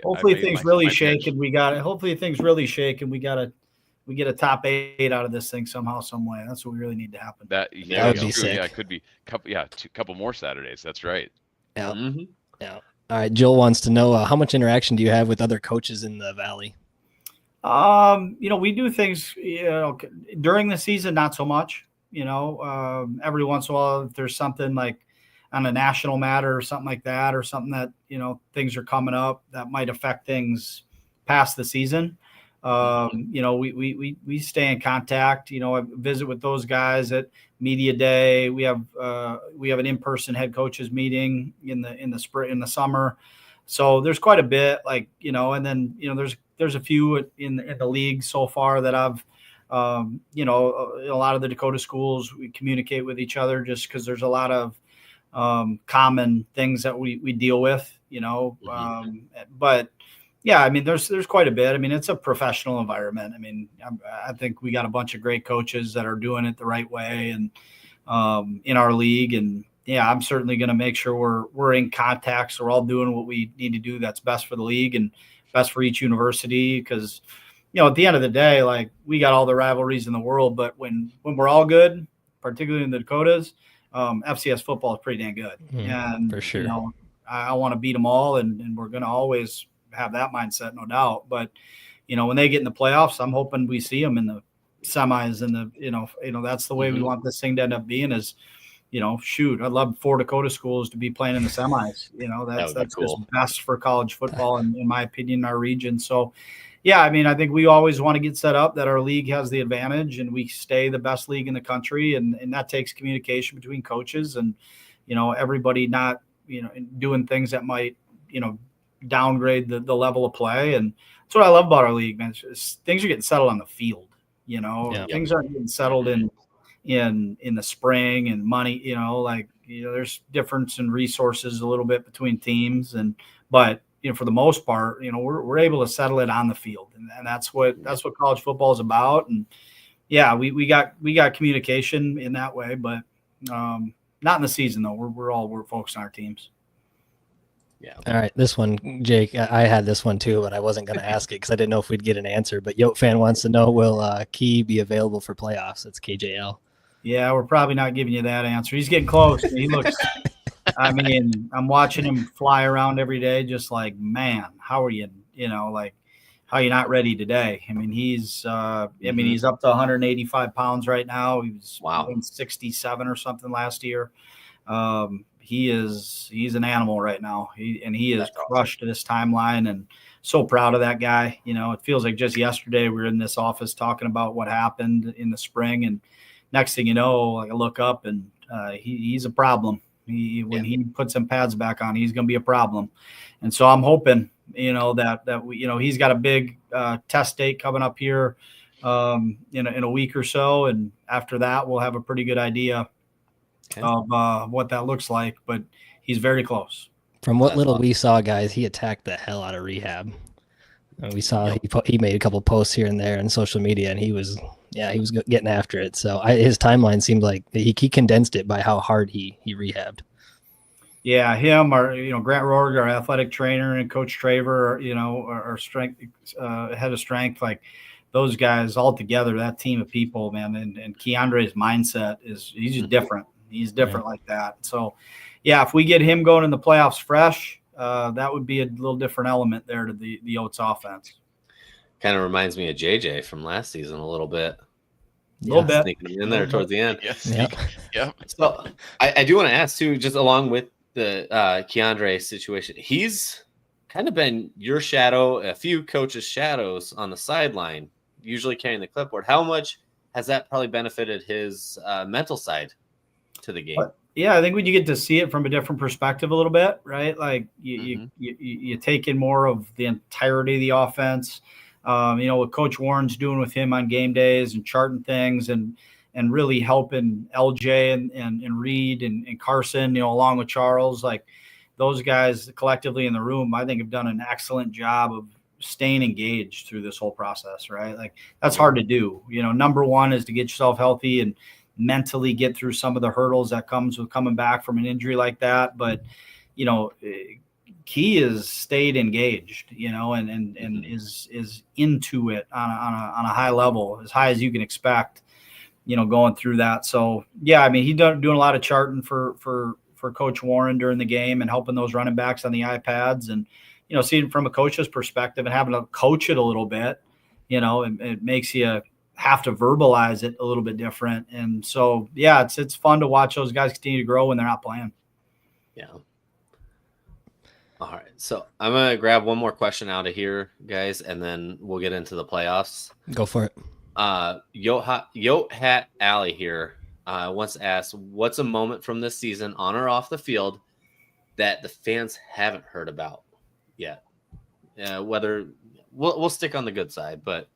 Hopefully things really shake, and we got it. Hopefully things really shake, and we get a top 8 out of this thing somehow, some way. That's what we really need to happen. That would be sick. Yeah, it could be couple more Saturdays. That's right. Yeah. Mm-hmm. Yeah. All right. Joel wants to know how much interaction do you have with other coaches in the Valley? We do things, during the season, not so much. Every once in a while, if there's something like on a national matter or something like that, or something that, things are coming up that might affect things past the season. We stay in contact, I visit with those guys at media day. We have an in-person head coaches meeting in the spring, in the summer. So there's quite a bit, and then, there's a few in the league so far that I've, a lot of the Dakota schools, we communicate with each other just because there's a lot of common things that we deal with, but yeah, I mean, there's quite a bit. I mean, it's a professional environment. I mean, I think we got a bunch of great coaches that are doing it the right way, and in our league. And yeah, I'm certainly going to make sure we're in contact, so we're all doing what we need to do that's best for the league and best for each university. Because at the end of the day, like, we got all the rivalries in the world, but when we're all good, particularly in the Dakotas, FCS football is pretty dang good. And for sure, I want to beat them all, and we're going to always have that mindset, no doubt. But when they get in the playoffs, I'm hoping we see them in the semis, and that's the way we want this thing to end up being. Is I'd love 4 Dakota schools to be playing in the semis. That's cool. Just best for college football, in my opinion, in our region. So yeah, I mean, I think we always want to get set up that our league has the advantage and we stay the best league in the country, and that takes communication between coaches and everybody not doing things that might downgrade the level of play. And that's what I love about our league, man. Things are getting settled on the field. Things aren't getting settled in the spring and money. There's difference in resources a little bit between teams, but for the most part, we're able to settle it on the field, and that's what college football is about. And yeah, we got communication in that way, but not in the season though. We're focused on our teams. Yeah. All right. This one, Jake, I had this one too, but I wasn't going to ask it because I didn't know if we'd get an answer. But Yote fan wants to know, will Key be available for playoffs? It's KJL. Yeah, we're probably not giving you that answer. He's getting close. He looks – I mean, I'm watching him fly around every day just like, man, how are you how are you not ready today? I mean, he's he's up to 185 pounds right now. He was 67 or something last year. he's an animal right now. He is That's crushed this timeline, and so proud of that guy. It feels like just yesterday we were in this office talking about what happened in the spring, and next thing you know, like I look up and he's a problem. When he puts some pads back on, he's going to be a problem. And so I'm hoping, that we, he's got a big test date coming up here in a week or so. And after that, we'll have a pretty good idea of what that looks like. But he's very close. From what little we saw, guys, he attacked the hell out of rehab. We saw he made a couple posts here and there on social media, and he was getting after it. So his timeline seemed like he condensed it by how hard he rehabbed. Yeah, him or Grant Rourke, our athletic trainer, and Coach Traver, our strength head of strength, like those guys all together, that team of people, man. And Keandre's mindset he's just different. He's different like that. So, yeah, if we get him going in the playoffs fresh, that would be a little different element there to the Yotes offense. Kind of reminds me of JJ from last season a little bit. A little bit. Sneaking in there towards the end. Yeah. So I do want to ask, too, just along with the Keandre situation, he's kind of been your shadow, a few coaches' shadows on the sideline, usually carrying the clipboard. How much has that probably benefited his mental side to the game? Yeah, I think when you get to see it from a different perspective a little bit, right? Like you take in more of the entirety of the offense. What Coach Warren's doing with him on game days and charting things and really helping LJ and Reed and Carson, along with Charles, like those guys collectively in the room, I think have done an excellent job of staying engaged through this whole process, right? Like that's hard to do. Number one is to get yourself healthy and mentally get through some of the hurdles that comes with coming back from an injury like that. But, Key is stayed engaged, and is into it on a high level, as high as you can expect, going through that. So, yeah, I mean, he's doing a lot of charting for Coach Warren during the game and helping those running backs on the iPads and, seeing from a coach's perspective and having to coach it a little bit, it makes you have to verbalize it a little bit different. And so, yeah, it's fun to watch those guys continue to grow when they're not playing. Yeah. All right. So I'm going to grab one more question out of here, guys, and then we'll get into the playoffs. Go for it. Yote Hat Alley here wants to ask, what's a moment from this season on or off the field that the fans haven't heard about yet? Whether we'll stick on the good side, but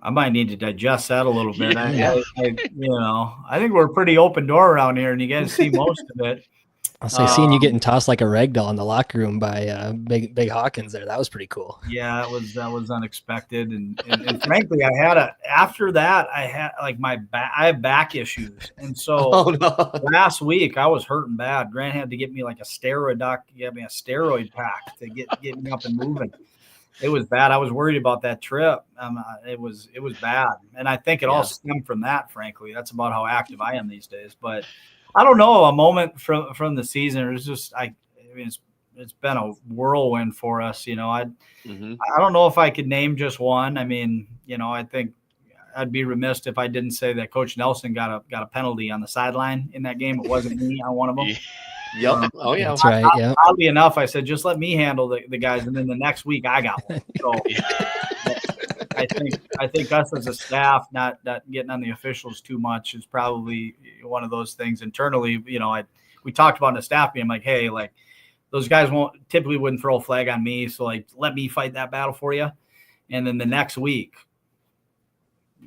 I might need to digest that a little bit. I think we're a pretty open door around here, and you guys see most of it. I'll say seeing you getting tossed like a rag doll in the locker room by Big Hawkins there, that was pretty cool. Yeah, that was unexpected, and frankly, after that I had like I have back issues, and so last week I was hurting bad. Grant had to get me like a steroid pack to get me up and moving. It was bad. I was worried about that trip. It was bad, and I think it all stemmed from that. Frankly, that's about how active I am these days. But I don't know, a moment from the season. It's just it's been a whirlwind for us. I don't know if I could name just one. I mean, I think I'd be remiss if I didn't say that Coach Nelson got a penalty on the sideline in that game. It wasn't me on one of them. Yep. Oh yeah, that's right. Yeah. Oddly enough, I said just let me handle the guys, and then the next week I got one. So I think us as a staff not getting on the officials too much is probably one of those things internally. We talked about in the staff being like, hey, like those guys wouldn't throw a flag on me, so like let me fight that battle for you. And then the next week,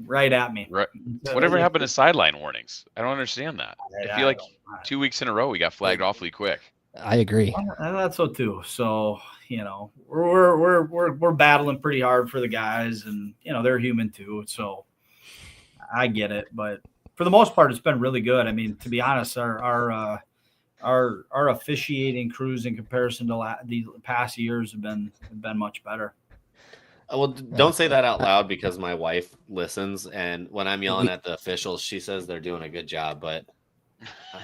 right at me. Right. Whatever happened to sideline warnings? I don't understand that. I feel like 2 weeks in a row we got flagged awfully quick. I agree. I thought so too. So we're battling pretty hard for the guys, and they're human too. So I get it, but for the most part, it's been really good. I mean, to be honest, our officiating crews in comparison to the past years have been much better. Well, don't say that out loud because my wife listens, and when I'm yelling at the officials, she says they're doing a good job, but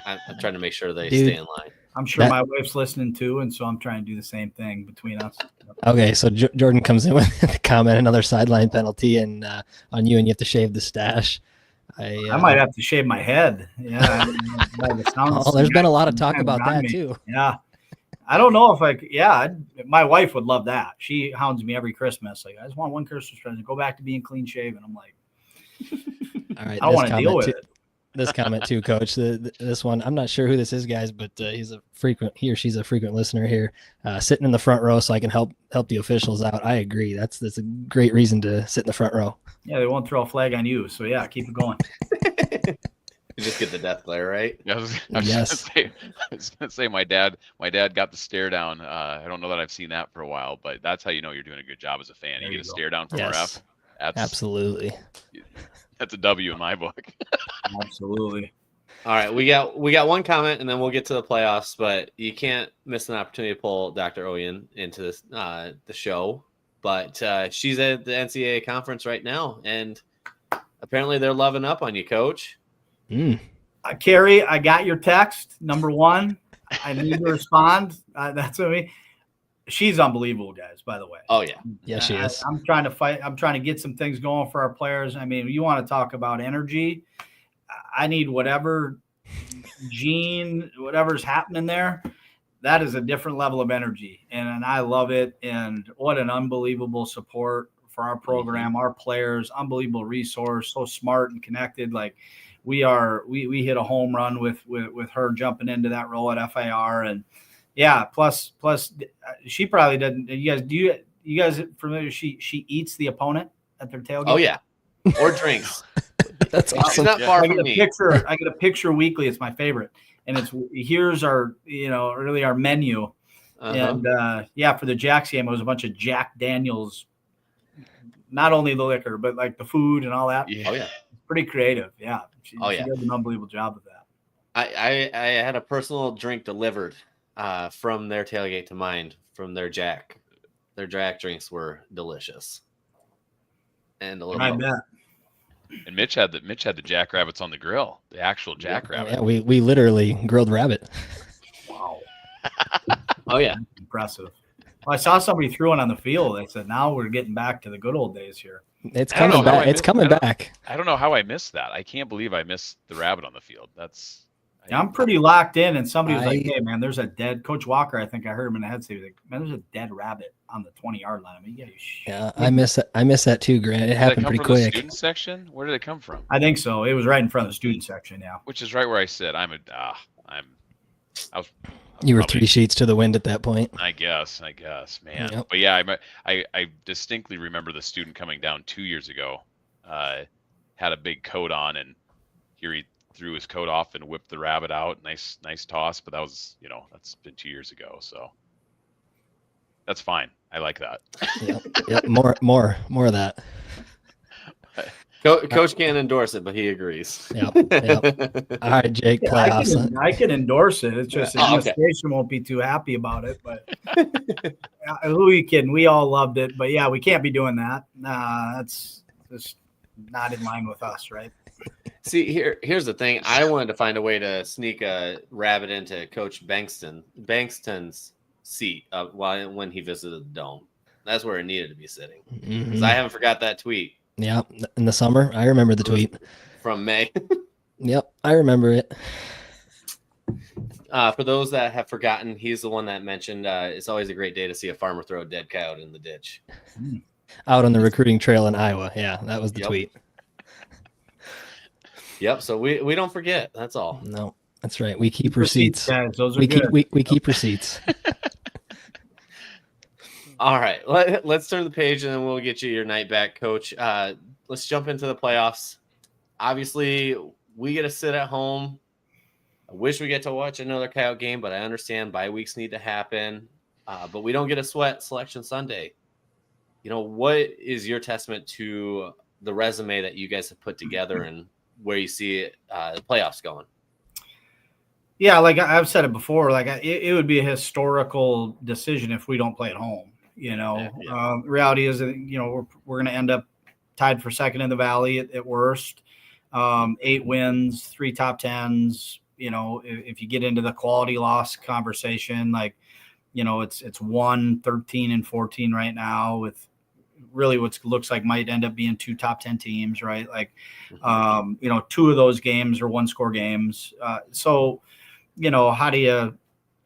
I'm trying to make sure they stay in line. I'm sure my wife's listening too, and so I'm trying to do the same thing between us. Okay, so Jordan comes in with the comment, another sideline penalty, and on you, and you have to shave the stash. I might have to shave my head. Yeah. There's been a lot of talk about that too. Yeah. I don't know if my wife would love that. She hounds me every Christmas. Like, I just want one Christmas present. Go back to being clean shaven. I'm like, all right. I don't want to deal with it. This comment too, Coach. This one, I'm not sure who this is, guys, but he or she's a frequent listener here, sitting in the front row so I can help the officials out. I agree. That's a great reason to sit in the front row. Yeah, they won't throw a flag on you. So yeah, keep it going. You just get the death glare, right? I was gonna say my dad got the stare down. I don't know that I've seen that for a while, but that's how you know you're doing a good job as a fan. You get a stare down from a ref. Absolutely. That's a W in my book. Absolutely. All right, we got one comment, and then we'll get to the playoffs. But you can't miss an opportunity to pull Dr. Oyen into this the show. But she's at the NCAA conference right now, and apparently they're loving up on you, Coach. Carrie, I got your text. Number one, I need to respond. That's what I mean. She's unbelievable, guys, by the way. Oh, yeah. Yeah, she is. I'm trying to fight. I'm trying to get some things going for our players. I mean, you want to talk about energy. I need whatever's happening there. That is a different level of energy. And I love it. And what an unbelievable support for our program, our players, unbelievable resource, so smart and connected. Like we hit a home run with her jumping into that role at FIR. And yeah, plus she probably doesn't. You guys familiar? She eats the opponent at their tailgate. Oh yeah, or drinks. That's awesome. She's not far from me. I get a picture weekly. It's my favorite, and here's our really our menu, and for the Jacks game it was a bunch of Jack Daniels, not only the liquor but like the food and all that. Yeah. Oh yeah, pretty creative. Yeah, she does an unbelievable job of that. I had a personal drink delivered. From their tailgate to mine, from their Jack. Their Jack drinks were delicious. And a little I bet. And Mitch had the jackrabbits on the grill, the actual jackrabbit. Yeah, we literally grilled rabbit. Wow. Oh yeah. Impressive. Well, I saw somebody threw one on the field. They said, now we're getting back to the good old days here. It's coming back. It's coming back. I don't know how I missed that. I can't believe I missed the rabbit on the field. I'm pretty locked in, and somebody was like, hey, man, there's a dead – Coach Walker, I think I heard him in the head say, like, man, there's a dead rabbit on the 20-yard line. I mean, I miss that too, Grant. It happened pretty quick. The student section? Where did it come from? I think so. It was right in front of the student section, yeah. Which is right where I sit. You were 3 sheets to the wind at that point. I guess, man. Yep. But yeah, I distinctly remember the student coming down 2 years ago, had a big coat on, and here he threw his coat off and whipped the rabbit out. Nice toss, but that was, that's been 2 years ago, so that's fine. I like that. Yep. More of that. Coach can't endorse it, but he agrees. Yep. All right, Jake, playoffs. I can endorse it. It's just the administration won't be too happy about it. But who are you kidding? We all loved it. But yeah, we can't be doing that. That's just not in line with us, right? See, here's the thing. I wanted to find a way to sneak a rabbit into Coach Bankston's seat when he visited the Dome. That's where it needed to be sitting. Because I haven't forgot that tweet. Yeah, in the summer. I remember the tweet. From May. Yep, I remember it. For those that have forgotten, he's the one that mentioned it's always a great day to see a farmer throw a dead coyote in the ditch. Out on the recruiting trail in Iowa. Yeah, that was the tweet. Yep, so we don't forget. That's all. No, that's right. We keep receipts. Guys, those are good. We keep receipts. All right, let's turn the page and then we'll get you your night back, Coach. Let's jump into the playoffs. Obviously, we get to sit at home. I wish we get to watch another Coyote game, but I understand bye weeks need to happen. But we don't get a sweat Selection Sunday. What is your testament to the resume that you guys have put together and where you see the playoffs going? Yeah, like I've said it before, like it would be a historical decision if we don't play at home. Reality is that, we're going to end up tied for second in the Valley at worst. 8 wins, 3 top 10s. If you get into the quality loss conversation, like, it's 1, 13, and 14 right now with really what looks like might end up being 2 top 10 teams, right? Like, 2 of those games are 1-score games. So,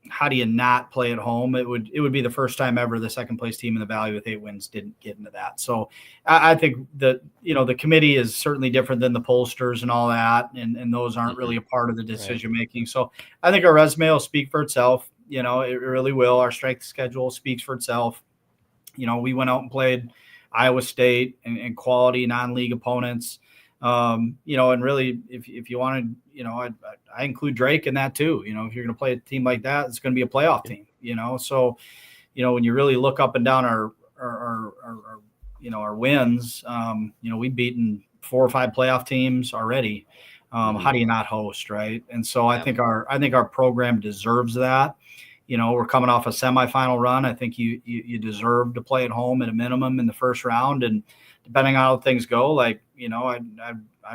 how do you not play at home? It would be the first time ever the second place team in the Valley with 8 wins didn't get into that. So I think that, the committee is certainly different than the pollsters and all that. And those aren't really a part of the decision making. So I think our resume will speak for itself. It really will. Our strength schedule speaks for itself. We went out and played Iowa State and quality non-league opponents. And really, if you wanted, I include Drake in that too. If you're going to play a team like that, it's going to be a playoff team. So, when you really look up and down our wins, we've beaten 4 or 5 playoff teams already. How do you not host, right? And so I think our program deserves that. We're coming off a semifinal run. I think you deserve to play at home at a minimum in the first round, and depending on how things go, I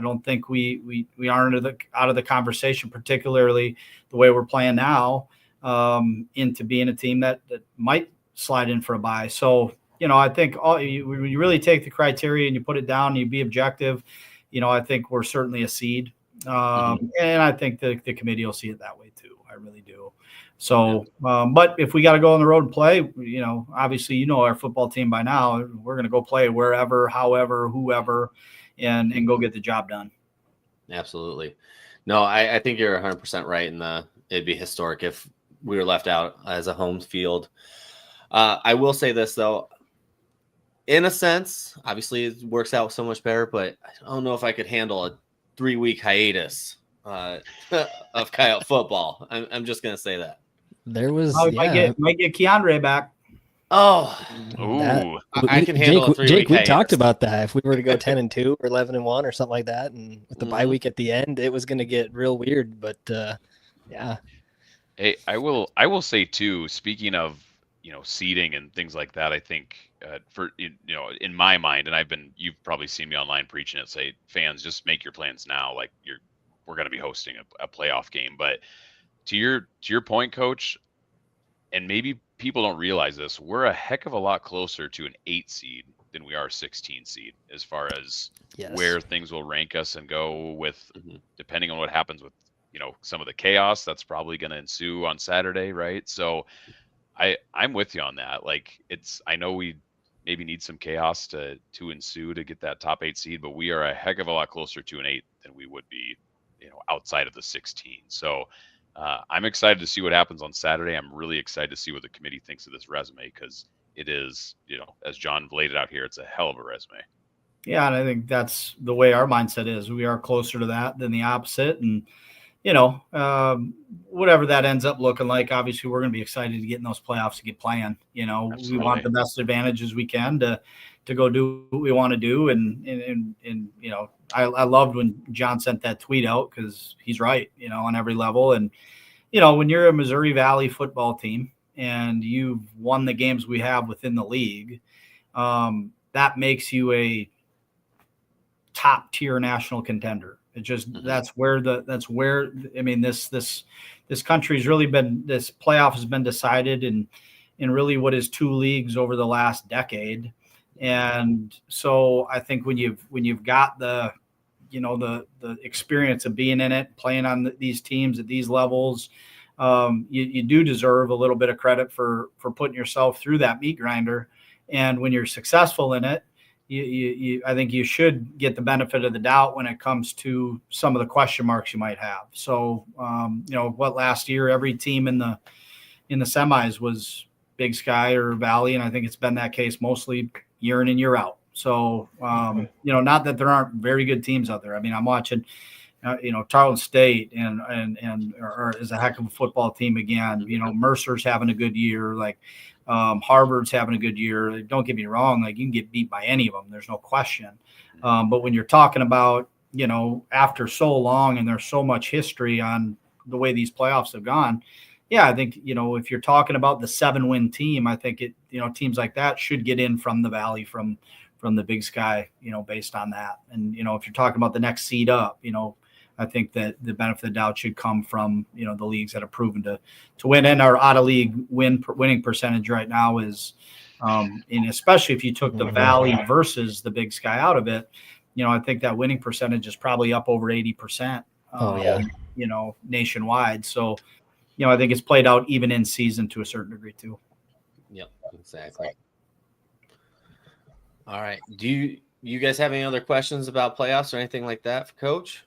don't think we aren't out of the conversation, particularly the way we're playing now, into being a team that might slide in for a bye. So, I think when you really take the criteria and you put it down and you be objective, I think we're certainly a seed. And I think the committee will see it that way too. I really do. So, but if we got to go on the road and play, obviously, our football team by now, we're going to go play wherever, however, whoever, and go get the job done. Absolutely. No, I think you're 100% right. It'd be historic if we were left out as a home field. I will say this though, in a sense, obviously it works out so much better, but I don't know if I could handle a 3-week hiatus of Coyote football. I'm just going to say that. There was, might get Keandre back. Oh, I can handle Jake, a 3-week we hiatus. talked about that. If we were to go 10-2 or 11-1 or something like that, and with the bye week at the end, it was going to get real weird. But yeah. Hey, I will say too. Speaking of seeding and things like that, I think in my mind, and you've probably seen me online preaching it. Say, fans, just make your plans now. Like we're going to be hosting a playoff game. But to your point, Coach, and maybe people don't realize this, we're a heck of a lot closer to an 8 seed than we are 16 seed as far as where things will rank us and go with, depending on what happens with, some of the chaos that's probably going to ensue on Saturday. Right. So I'm with you on that. Like I know we maybe need some chaos to ensue to get that top 8 seed, but we are a heck of a lot closer to an 8 than we would be, outside of the 16. So, I'm excited to see what happens on Saturday. I'm really excited to see what the committee thinks of this resume because it is, as John laid it out here, it's a hell of a resume. Yeah, and I think that's the way our mindset is. We are closer to that than the opposite. And, whatever that ends up looking like, obviously we're going to be excited to get in those playoffs to get playing. Absolutely. We want the best advantages we can to go do what we want to do. And I loved when John sent that tweet out because he's right, on every level. And, when you're a Missouri Valley football team and you've won the games we have within the league, that makes you a top tier national contender. It just, that's where I mean, this country's really been, this playoff has been decided in really what is 2 leagues over the last decade. And so I think when you've got the experience of being in it, playing on these teams at these levels, you do deserve a little bit of credit for putting yourself through that meat grinder. And when you're successful in it, I think you should get the benefit of the doubt when it comes to some of the question marks you might have. So, last year, every team in the semis was Big Sky or Valley. And I think it's been that case mostly year in and year out. So, not that there aren't very good teams out there. I mean, I'm watching, Tarleton State and is a heck of a football team again. Mercer's having a good year. Like, Harvard's having a good year. Don't get me wrong. Like, you can get beat by any of them. There's no question. But when you're talking about, after so long and there's so much history on the way these playoffs have gone, yeah, I think, if you're talking about the 7-win team, I think teams like that should get in from the Valley, from the Big Sky, based on that. And, if you're talking about the next seed up, I think that the benefit of the doubt should come from, the leagues that have proven to win. And our out of league winning percentage right now is, and especially if you took the Valley versus the Big Sky out of it, I think that winning percentage is probably up over 80%. Nationwide. So, I think it's played out even in season to a certain degree too. Yep, exactly. All right. Do you guys have any other questions about playoffs or anything like that for Coach?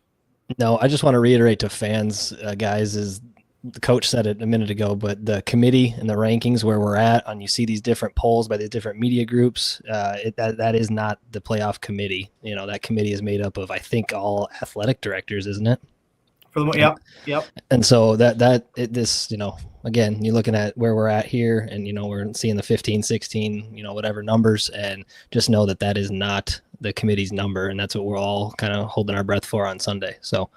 No, I just want to reiterate to fans, guys, is the coach said it a minute ago, but the committee and the rankings where we're at, and you see these different polls by these different media groups, that is not the playoff committee. That committee is made up of, I think, all athletic directors, isn't it? Yep. And so this, again, you're looking at where we're at here, and we're seeing the 15, 16, whatever numbers, and just know that is not the committee's number, and that's what we're all kind of holding our breath for on Sunday. So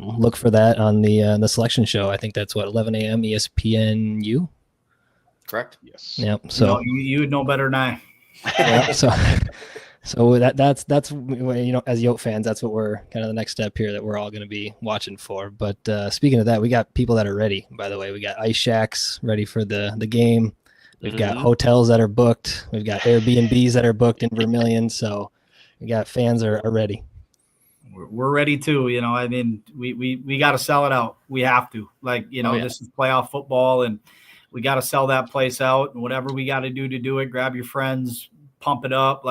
look for that on the selection show. I think that's 11 a.m. ESPNU. Correct. Yes. Yep. So you would know better than I. Yeah, so that's as Yote fans, that's what we're kind of the next step here that we're all going to be watching for. But speaking of that, we got people that are ready. By the way, we got ice shacks ready for the game. We've got hotels that are booked. We've got Airbnbs that are booked in Vermilion. So we got fans are ready. We're ready too. I mean, we got to sell it out. We have to. This is playoff football, and we got to sell that place out. And whatever we got to do it, grab your friends, pump it up.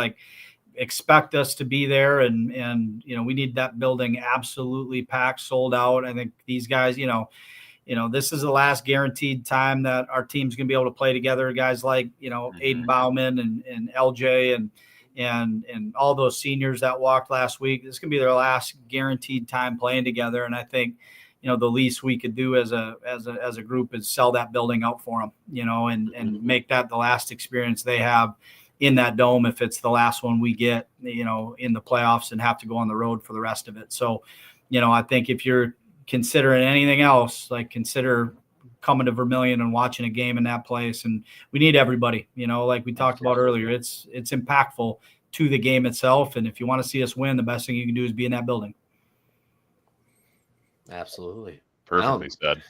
Expect us to be there, and we need that building absolutely packed, sold out. I think these guys, this is the last guaranteed time that our team's gonna be able to play together. Guys like Aiden Bauman and LJ and all those seniors that walked last week. This is gonna be their last guaranteed time playing together. And I think the least we could do as a group is sell that building out for them, and make that the last experience they have in that dome, if it's the last one we get, in the playoffs and have to go on the road for the rest of it. So, I think if you're considering anything else, consider coming to Vermilion and watching a game in that place. And we need everybody, like we talked about earlier, it's impactful to the game itself. And if you want to see us win, the best thing you can do is be in that building. Absolutely. Perfectly said.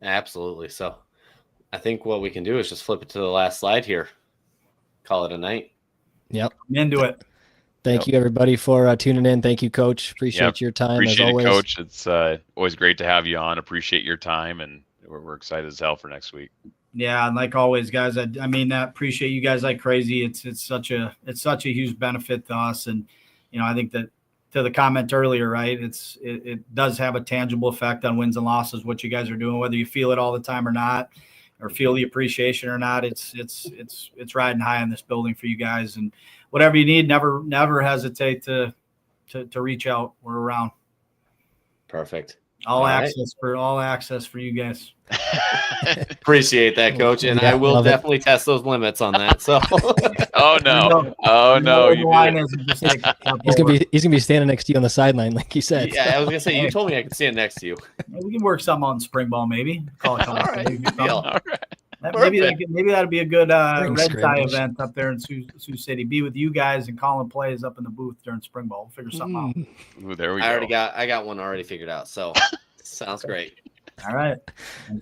Absolutely. So I think what we can do is just flip it to the last slide here. Call it a night. Yep. I'm into it. Thank you, everybody, for tuning in. Thank you, Coach. Appreciate your time. Appreciate as always. it, Coach. It's always great to have you on. Appreciate your time, and we're excited as hell for next week. Yeah, and like always, guys, I mean that. Appreciate you guys like crazy. It's such a huge benefit to us, and I think that to the comment earlier, right? It does have a tangible effect on wins and losses. What you guys are doing, whether you feel it all the time or not, or feel the appreciation or not, it's riding high in this building for you guys. And whatever you need, never hesitate to reach out. We're around. Perfect. All access for you guys. Appreciate that, Coach, and I will definitely test those limits on that. So, oh no, he's gonna be standing next to you on the sideline, like you said. Yeah, I was gonna say you told me I could stand next to you. We can work something on spring ball, maybe. Call it. All right. Maybe that'd be a good red tie event up there in Sioux City. Be with you guys and calling plays up in the booth during spring ball. We'll figure something out. Ooh, there we go. I got one already figured out. So sounds great. All right.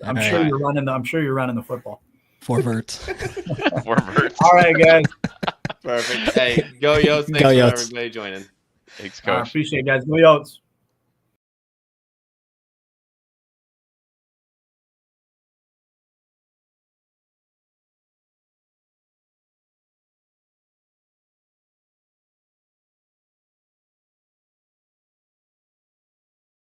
I'm sure you're running the football. 4 verts. 4 verts. All right, guys. Perfect. Hey, go Yotes. Thanks for everybody joining. Thanks, Coach. Appreciate it, guys. Go Yotes.